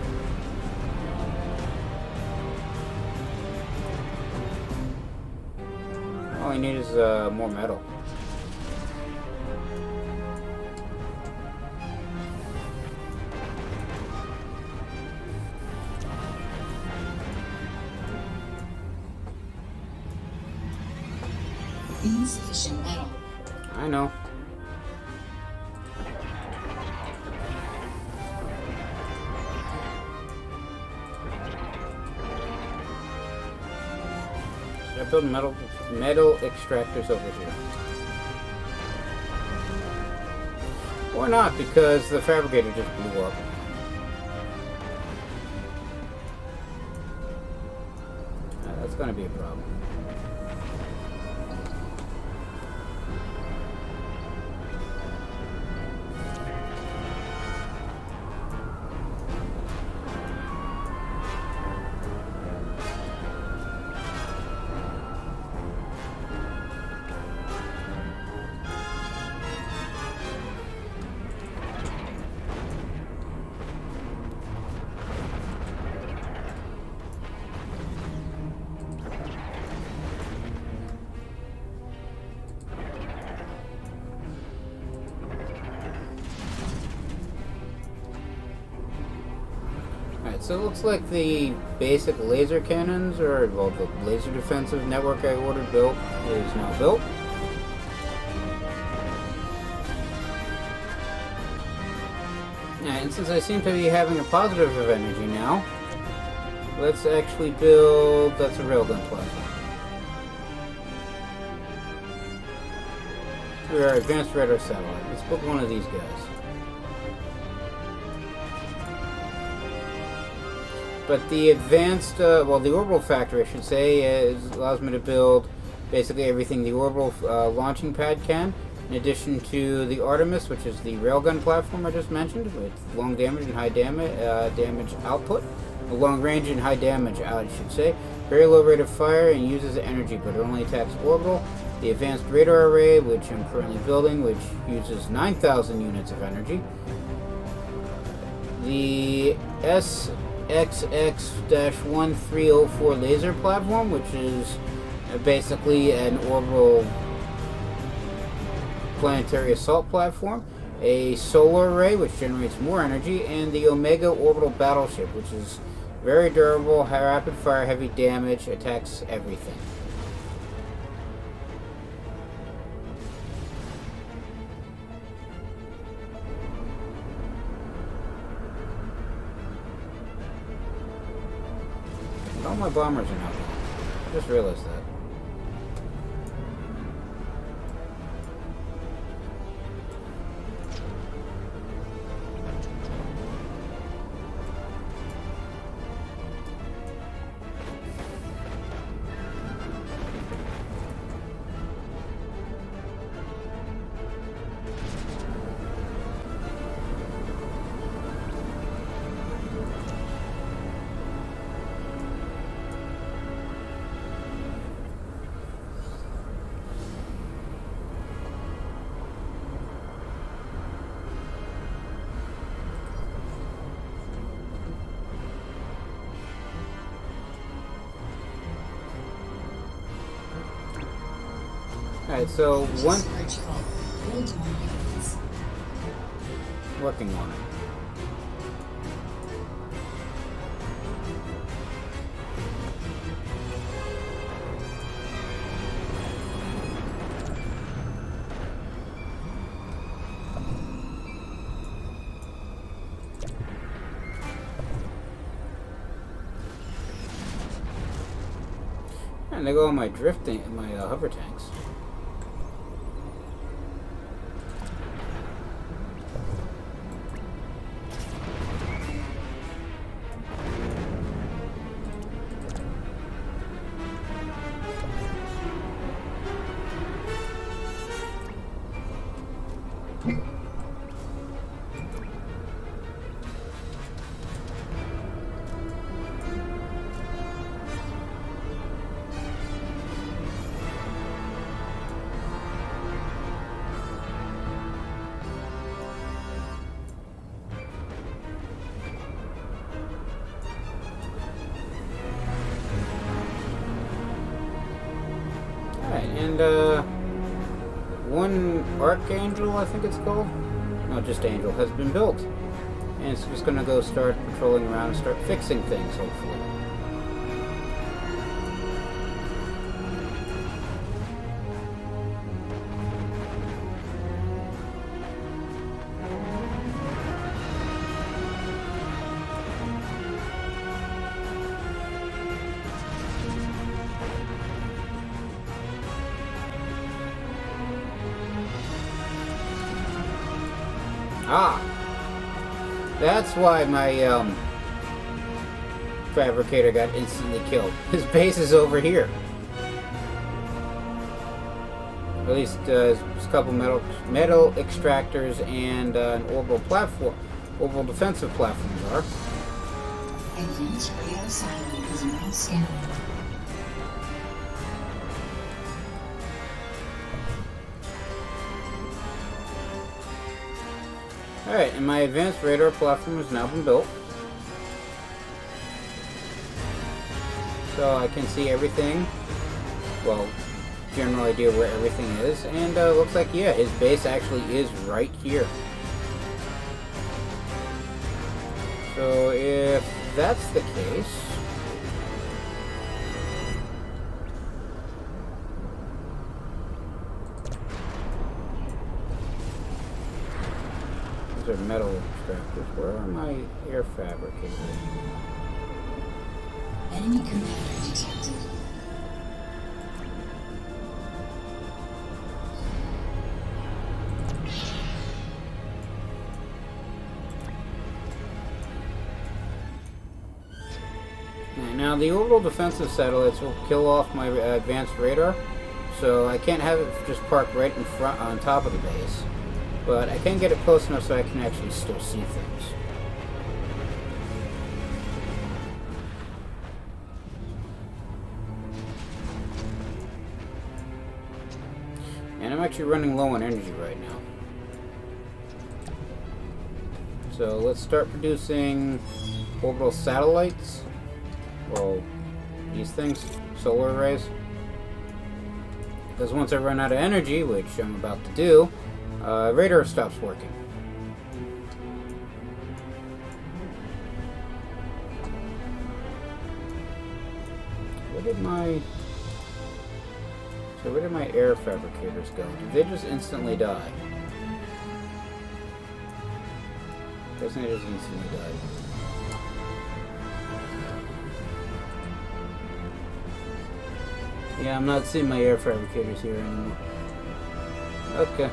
All I need is more metal. Insufficient metal. I know. Should I build metal extractors over here? Or not, because the fabricator just blew up. That's going to be a problem. So it looks like the basic laser cannons, or well, the laser defensive network I ordered built is now built. And since I seem to be having a positive of energy now, let's actually build, that's a railgun platform. We are advanced radar satellite. Let's build one of these guys. But the advanced, well, the orbital factory, I should say, allows me to build basically everything the orbital launching pad can, in addition to the Artemis, which is the railgun platform I just mentioned, with long damage and high damage output. Long range and high damage out, I should say. Very low rate of fire and uses energy, but it only attacks orbital. The advanced radar array, which I'm currently building, which uses 9,000 units of energy. The XX-1304 laser platform, which is basically an orbital planetary assault platform. A solar array, which generates more energy, and the Omega orbital battleship, which is very durable, high rapid fire, heavy damage, attacks everything. And all my bombers are now gone. Just realized that. Alright, so one... Working on it. And they go on my drifting, my hover tanks. And, one Archangel, I think it's called? No, just Angel, has been built. And it's just gonna go start patrolling around and start fixing things, hopefully. Ah! That's why my, Fabricator got instantly killed. His base is over here. At least, there's a couple metal extractors and an orbital defensive platforms are. Advanced radar satellite is now scanning. Alright, and my advanced radar platform has now been built. So I can see everything. Well, general idea where everything is. And looks like, yeah, his base actually is right here. So if that's the case... These are metal extractors. Where are my air fabricators? Enemy commander detected. Now the orbital defensive satellites will kill off my advanced radar, so I can't have it just parked right in front on top of the base. But I can get it close enough so I can actually still see things. And I'm actually running low on energy right now. So let's start producing orbital satellites. Well, these things, solar arrays. Because once I run out of energy, which I'm about to do, radar stops working. Where did my air fabricators go? Did they just instantly die? Doesn't it just instantly die? Yeah, I'm not seeing my air fabricators here anymore. Okay.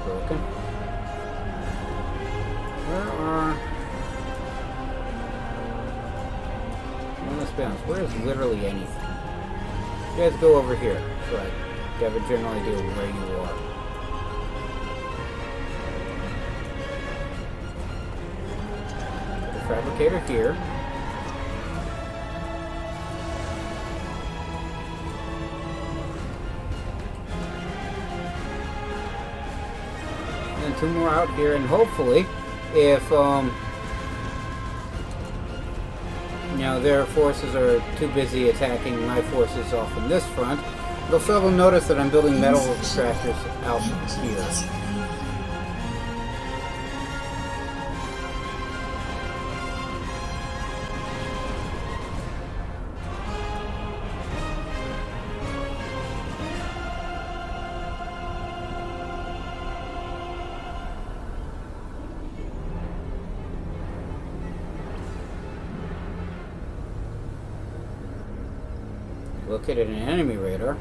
Broken. Well, let's be honest, where is literally anything? You guys go over here, so I have a general idea of where you are. Put the fabricator here. And 2 more out here, and hopefully, if you know, their forces are too busy attacking my forces off in this front, they'll still notice that I'm building metal extractors out here. Located an enemy radar.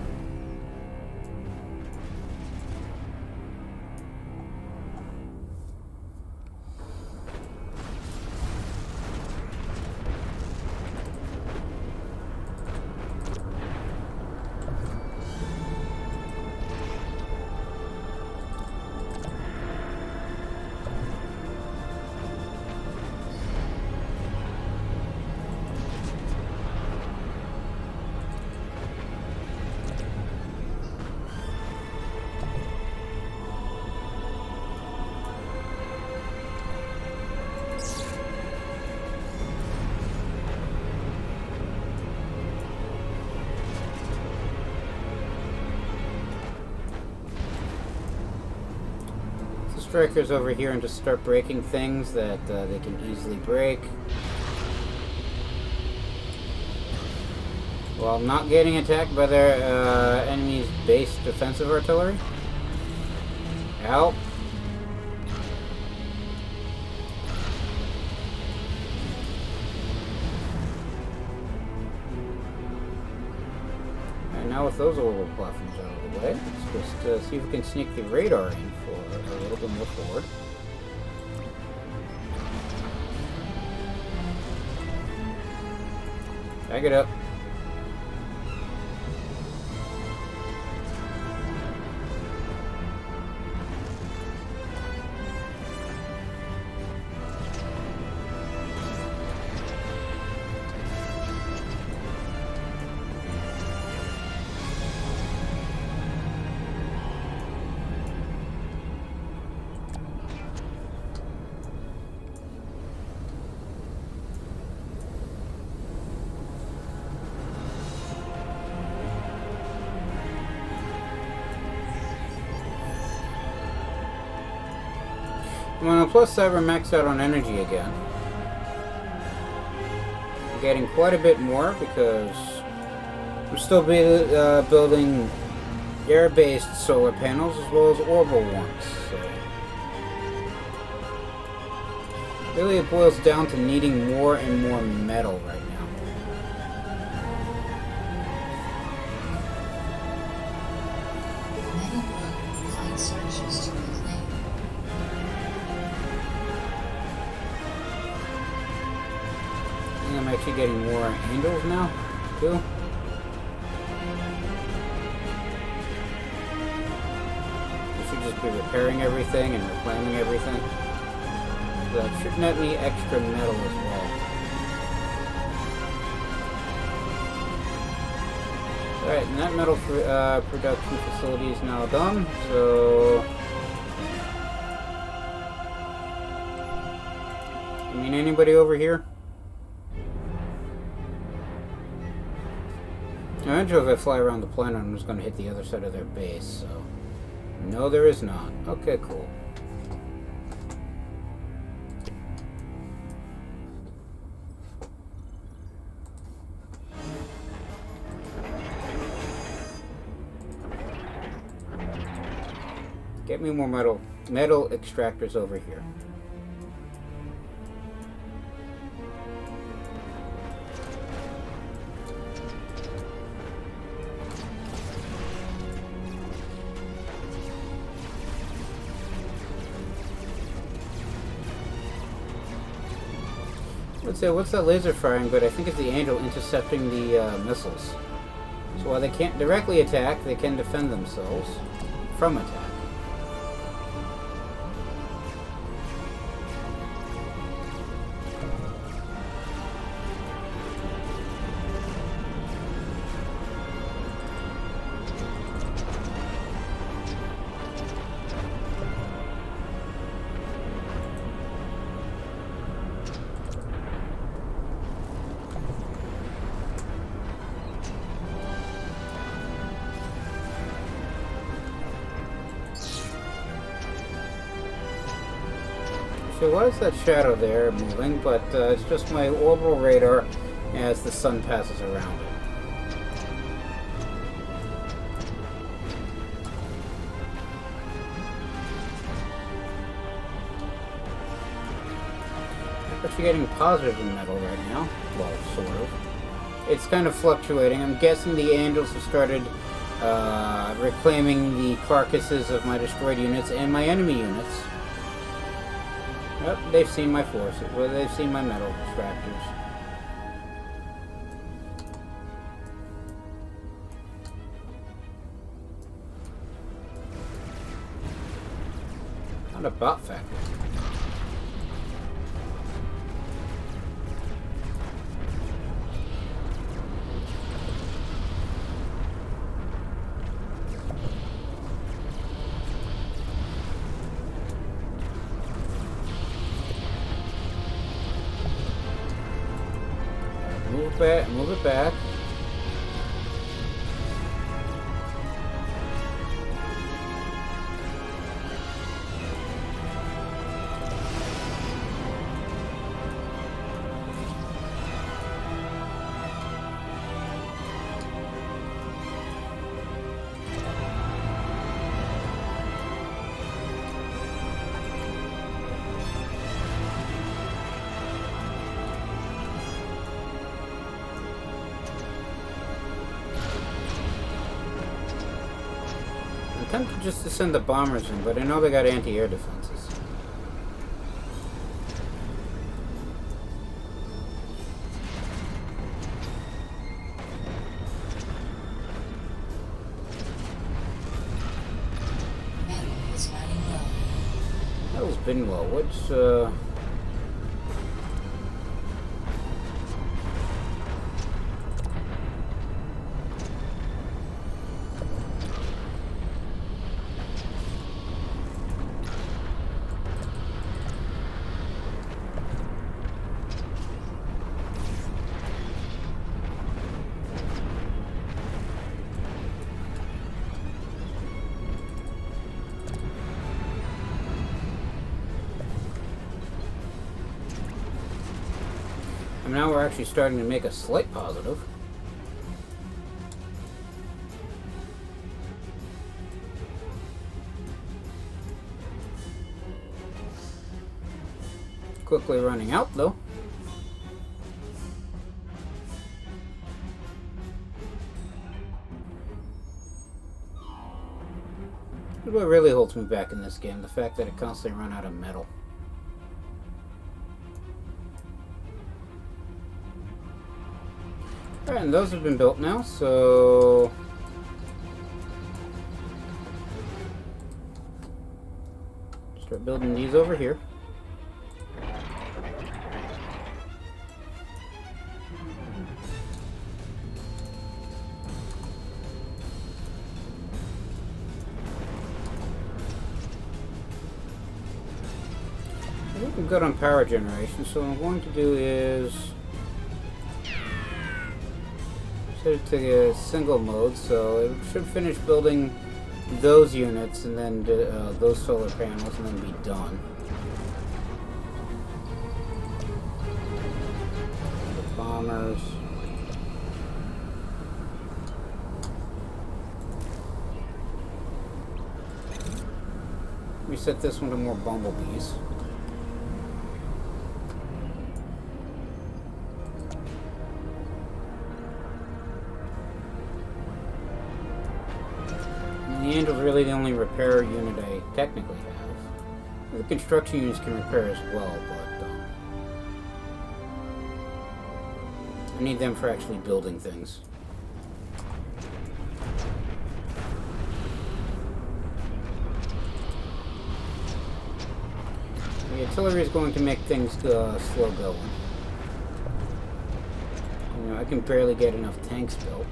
Strikers over here and just start breaking things that they can easily break. While not getting attacked by their enemy's base defensive artillery. Out. And now with those orbital platforms out of the way, let's just see if we can sneak the radar in for a little bit more forward. Tag it up. Well, plus that we're maxed out on energy again. I'm getting quite a bit more because we're still building air-based solar panels as well as orbital ones. So really, it boils down to needing more and more metal right now. I'm actually getting more angels now, too. We should just be repairing everything and reclaiming everything. So that should net me extra metal as well. Alright, and that metal production facility is now done, so... I mean, anybody over here? Eventually, if I fly around the planet, I'm just going to hit the other side of their base, so... No, there is not. Okay, cool. Get me more metal extractors over here. Let's say, what's that laser firing? But I think it's the Angel intercepting the missiles. So while they can't directly attack, they can defend themselves from attack. So why is that shadow there moving? But it's just my orbital radar as the sun passes around it. I'm actually getting positive in metal right now. Well, sort of. It's kind of fluctuating. I'm guessing the Angels have started reclaiming the carcasses of my destroyed units and my enemy units. Yep, they've seen my forces. Well, they've seen my metal extractors. Not a bot factory. Move it back. I'm tempted just to send the bombers in, but I know they got anti-air defenses. Metal's been low. What's now we're actually starting to make a slight positive. Quickly running out though. What really holds me back in this game, the fact that it constantly runs out of metal. Alright, and those have been built now, so... start building these over here. I think I'm good on power generation, so what I'm going to do is... Set it to a single mode, so it should finish building those units and then those solar panels and then be done. The bombers. We set this one to more bumblebees. And the Angel's really the only repair unit I technically have. The construction units can repair as well, but I need them for actually building things. The artillery is going to make things slow going. You know, I can barely get enough tanks built.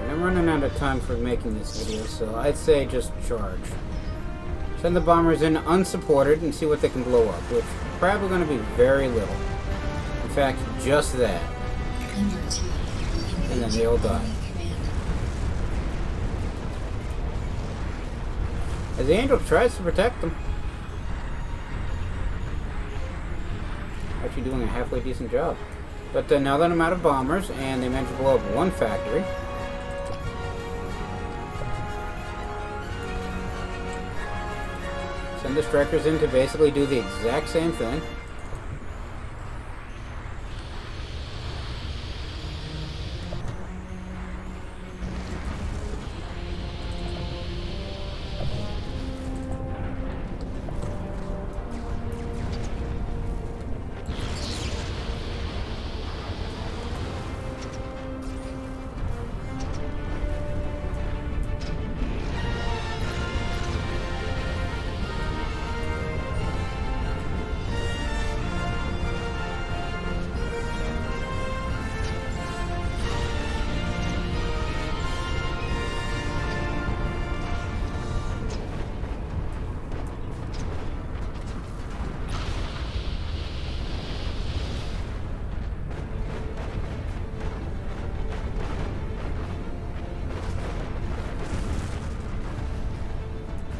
I'm running out of time for making this video, so I'd say just charge. Send the bombers in unsupported and see what they can blow up, which is probably going to be very little. In fact, just that. And then they'll die. As the Angel tries to protect them. Actually doing a halfway decent job. But now that I'm out of bombers, and they managed to blow up one factory, send the strikers in to basically do the exact same thing.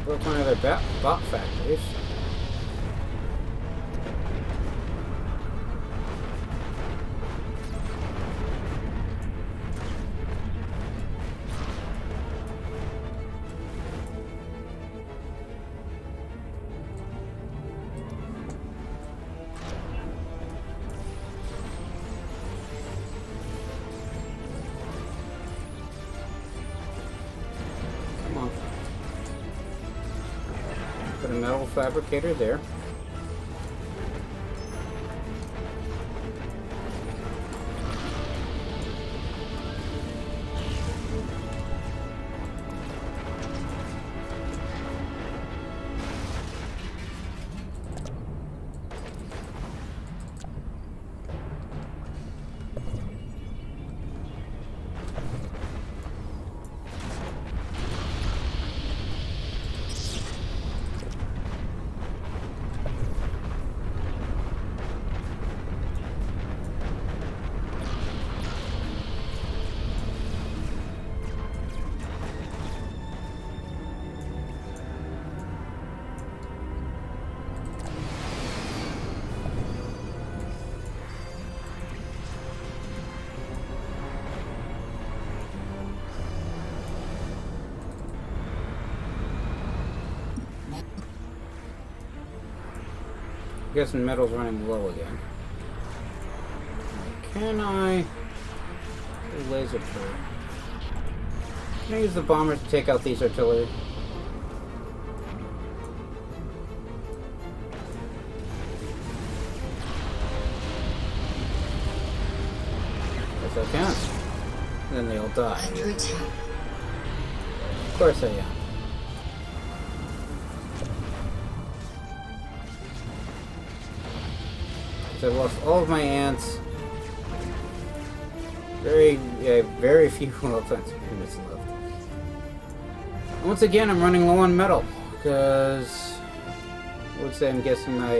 Built one of their bot factories. Come on. Put a metal fabricator there. guessing metal's running low again. Can I... laser turret. Can I use the bomber to take out these artillery? Yes, I can. Then they all die. Under attack. Of course I am. So I've lost all of my ants. Very few offensive units left. Once again, I'm running low on metal because I would say I'm guessing my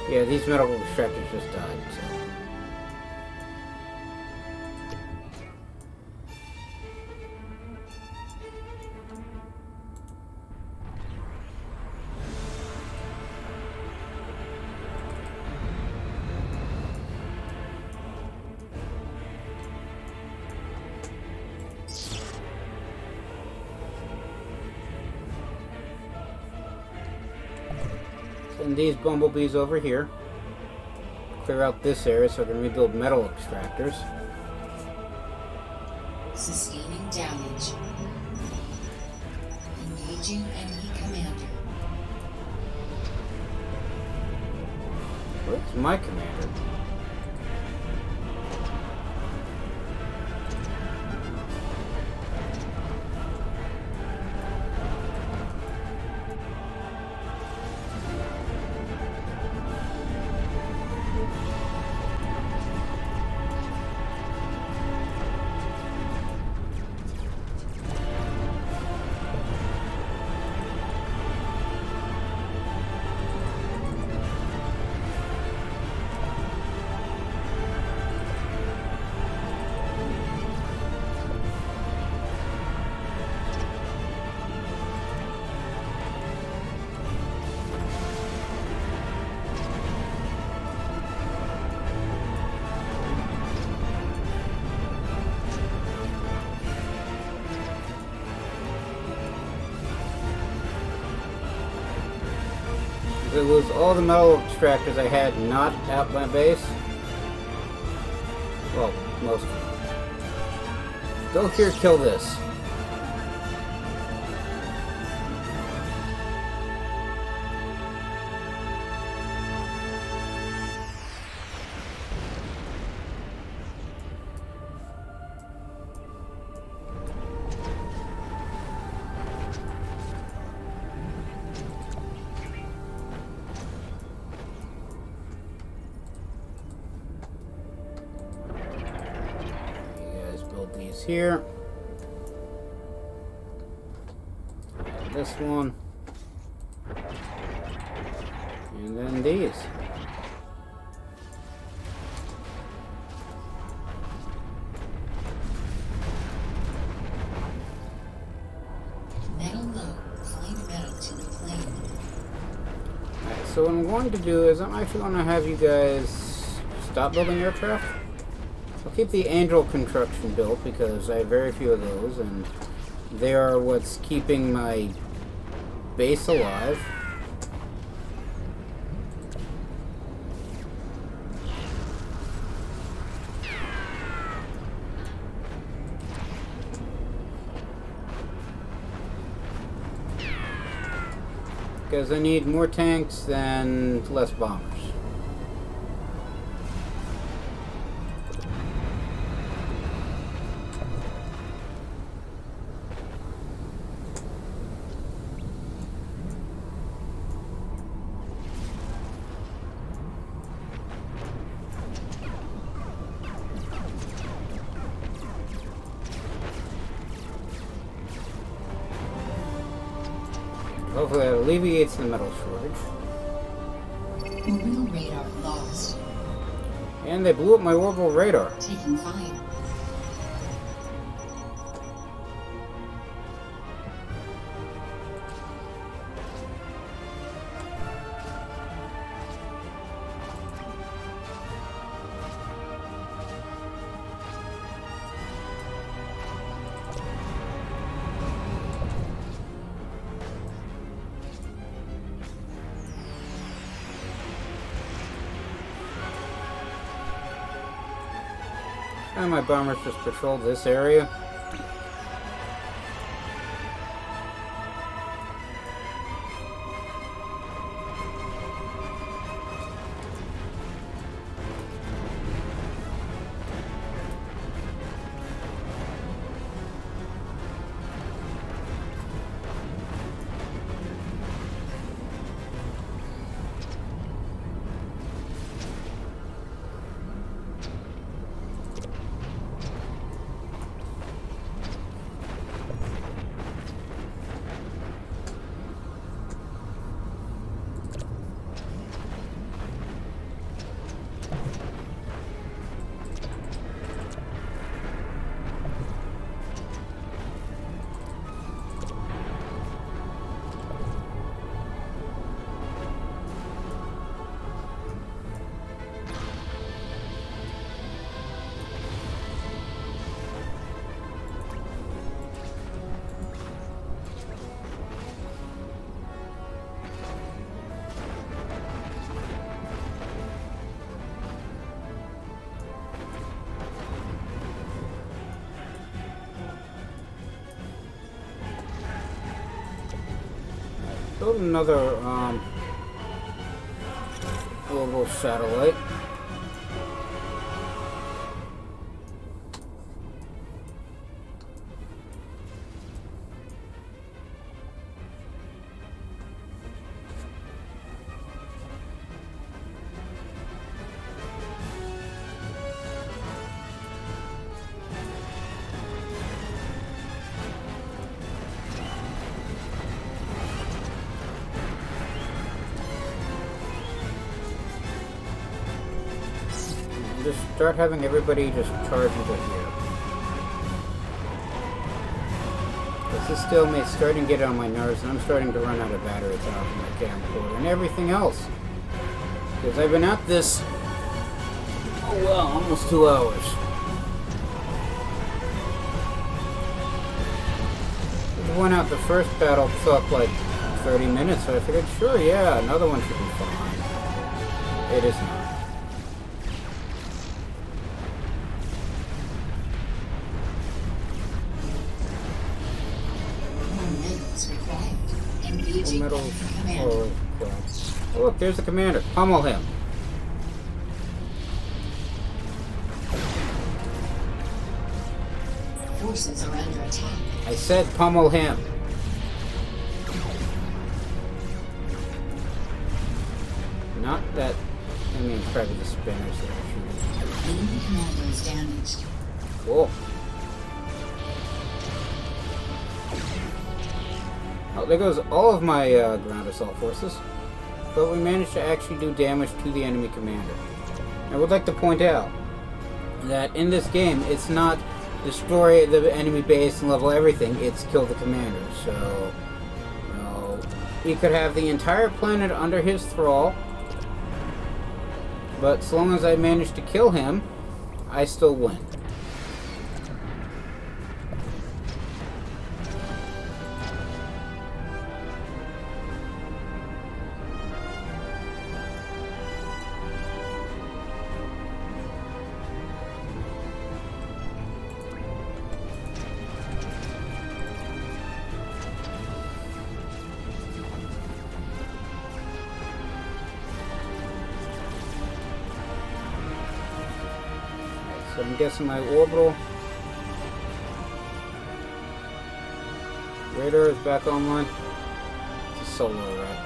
yeah, these metal extractors just died. So. Send these bumblebees over here. Clear out this area so I can rebuild metal extractors. Sustaining damage. Engaging enemy commander. Where's my commander? I lose all the metal extractors I had not at my base. Well, most of them. Go here, kill this. These here. This one. And then these. Metal low. Find metal to reclaim. Alright, so what I'm going to do is I'm actually going to have you guys stop building aircraft. I'll keep the Angel construction built because I have very few of those, and they are what's keeping my base alive. Because I need more tanks and less bombers. Hopefully that alleviates the metal shortage. Orbital radar lost. And they blew up my orbital radar. Taking fire. And my bombers just patrol this area. Build another little satellite. Just start having everybody just charge into here. Because this stalemate's starting to get on my nerves, and I'm starting to run out of battery power for my camcorder and everything else. Because I've been at this, oh well, almost 2 hours. I went out the first battle, took like 30 minutes, so I figured, sure, yeah, another one should be fine. It is not. Metal. Oh, crap. Oh, look, there's the commander. Pummel him. Forces are under attack. I said pummel him. Not that. I mean, probably the spinners that are shooting. Enemy commander is damaged. Cool. Oh, there goes all of my ground assault forces. But we managed to actually do damage to the enemy commander. I would like to point out that in this game, it's not destroy the enemy base and level everything, it's kill the commander. So, you know, he could have the entire planet under his thrall, but so long as I manage to kill him, I still win. So I'm guessing my orbital radar is back online. It's a solar array.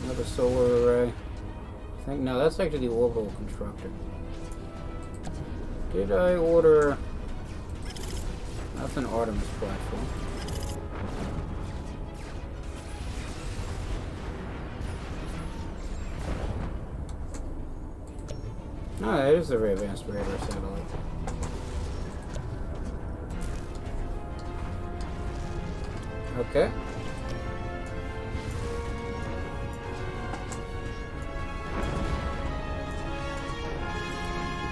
Another solar array. I think no, that's actually the orbital constructor. Did I order? That's an Artemis platform. Oh, that is a very advanced radar satellite. Okay.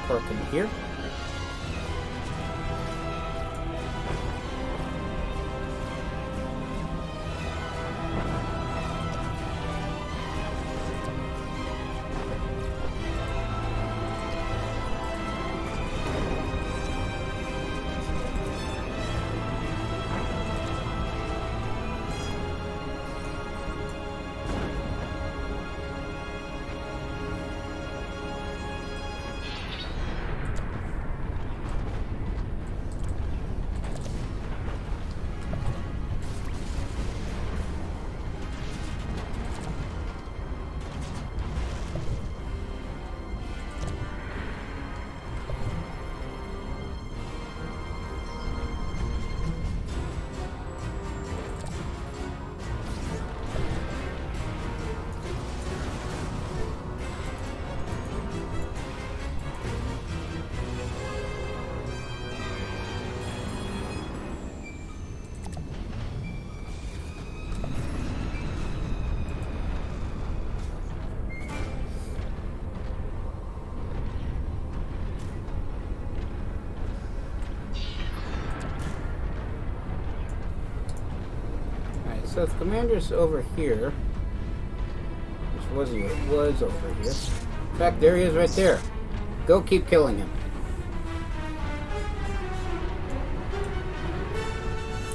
Park in here. So the commander's over here. Which was he? It was over here. In fact, there he is right there. Go keep killing him.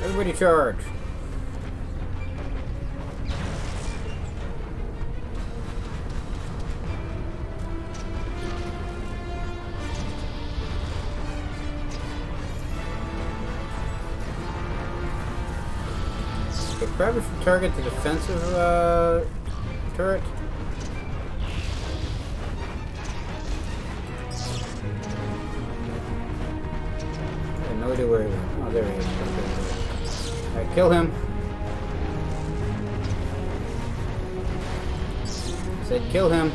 Everybody charge. Okay, probably should target the defensive turret. I have no idea where he went. Oh, there he is. Alright, kill him. I said kill him.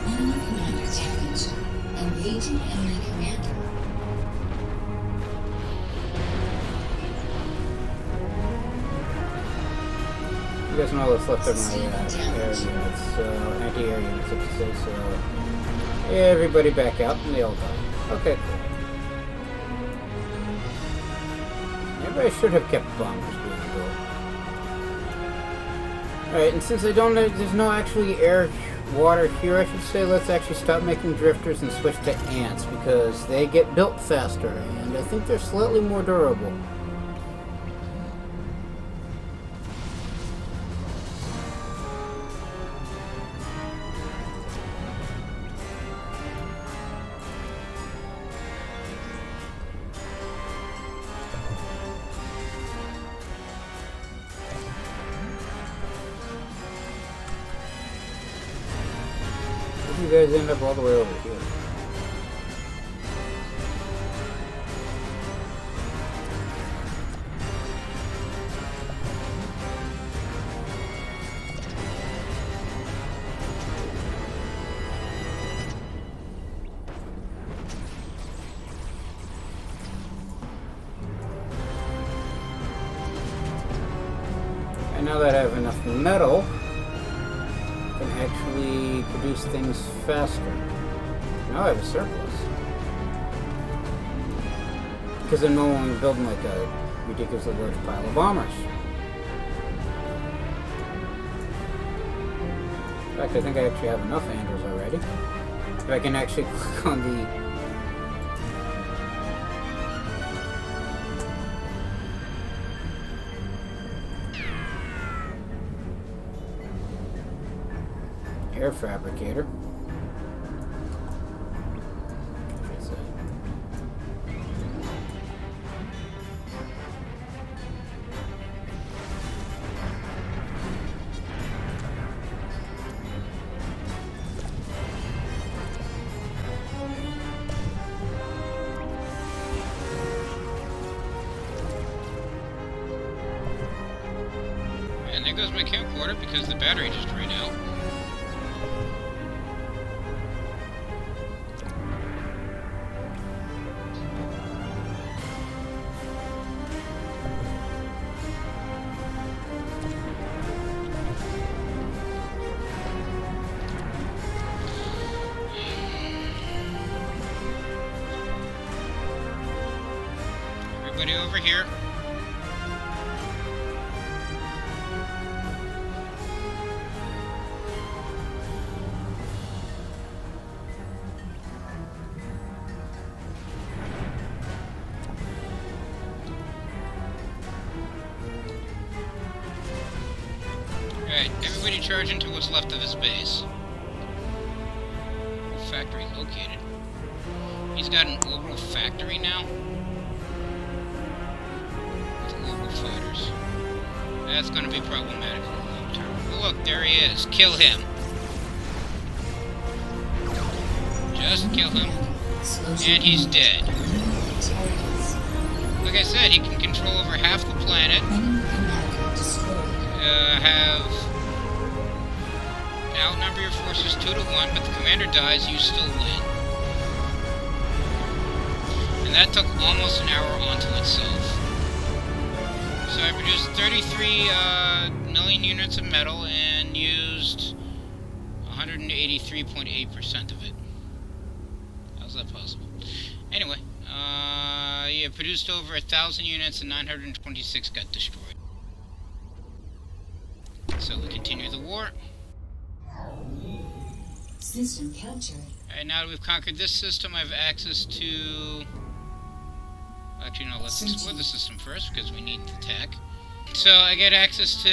Enemy commander damaged. Engaging enemy commander. You guys know what's left of my air units, anti-air units, I should say, so everybody back out and they all die. Okay, cool. Everybody should have kept bombers being built. Alright, and since there's no actually air, water here, I should say, let's actually stop making drifters and switch to ants, because they get built faster, and I think they're slightly more durable. You guys end up all the way over here. And now that I have enough metal, can actually produce things faster. Now I have a surplus. Because I'm no longer building like a ridiculously large pile of bombers. In fact, I think I actually have enough Andros already. If I can actually click on the... air fabricator. And there goes my camcorder because the battery just ran out. Everybody over here. Alright, everybody charge into what's left of his base. Factory located. He's got an orbital factory now. With orbital fighters. That's going to be problematic for the long term. But look, there he is. Kill him. Just kill him. And he's dead. Like I said, he can control over half the planet. Outnumber your forces 2-1, but the commander dies, you still win. And that took almost an hour onto itself. So I produced 33 million units of metal and used 183.8% of it. How's is that possible? Anyway, yeah, produced over 1,000 units and 926 got destroyed. So we continue the war. System captured. Alright, now that we've conquered this system, I have access to... Actually, no, let's explore the system first, because we need the tech. So I get access to...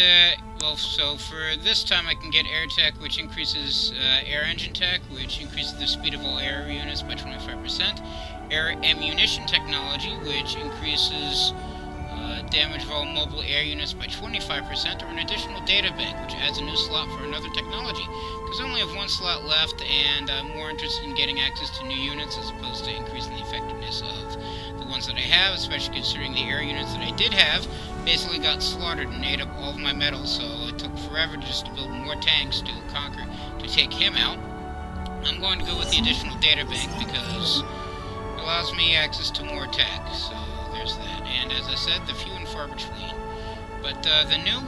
Well, so for this time I can get air tech, which increases air engine tech, which increases the speed of all air units by 25%. Air ammunition technology, which increases damage of all mobile air units by 25%, or an additional data bank, which adds a new slot for another technology. Because I only have one slot left, and I'm more interested in getting access to new units as opposed to increasing the effectiveness of the ones that I have, especially considering the air units that I did have basically got slaughtered and ate up all of my metals, so it took forever just to build more tanks to conquer, to take him out. I'm going to go with the additional data bank because it allows me access to more tech, so there's that. And as I said, the few and far between. But the new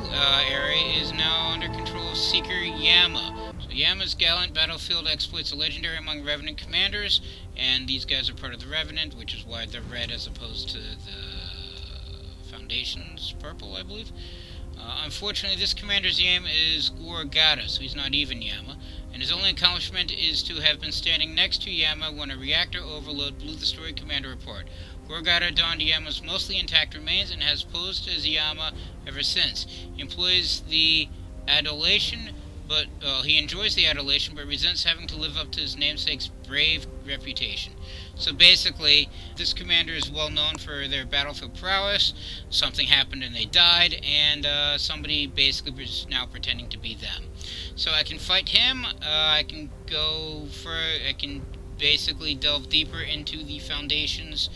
area is now under control of Seeker Yama. So Yama's gallant battlefield exploits are legendary among Revenant commanders, and these guys are part of the Revenant, which is why they're red as opposed to the Foundation's purple, I believe. Unfortunately, this commander's aim is Gorgata, so he's not even Yama, and his only accomplishment is to have been standing next to Yama when a reactor overload blew the story commander apart. Gorgata donned Yama's mostly intact remains and has posed as Yama ever since. He employs the adulation, but he enjoys the adulation, but resents having to live up to his namesake's brave reputation. So basically, this commander is well known for their battlefield prowess. Something happened and they died, and somebody basically is now pretending to be them. So I can fight him. I can basically delve deeper into the Foundation's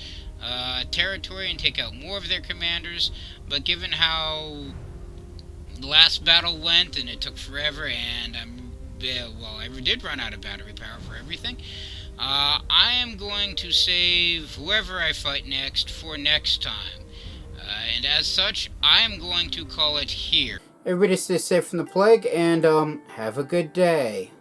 territory and take out more of their commanders. But given how the last battle went, and it took forever, and I did run out of battery power for everything. I am going to save whoever I fight next for next time. And as such, I am going to call it here. Everybody stay safe from the plague, and have a good day.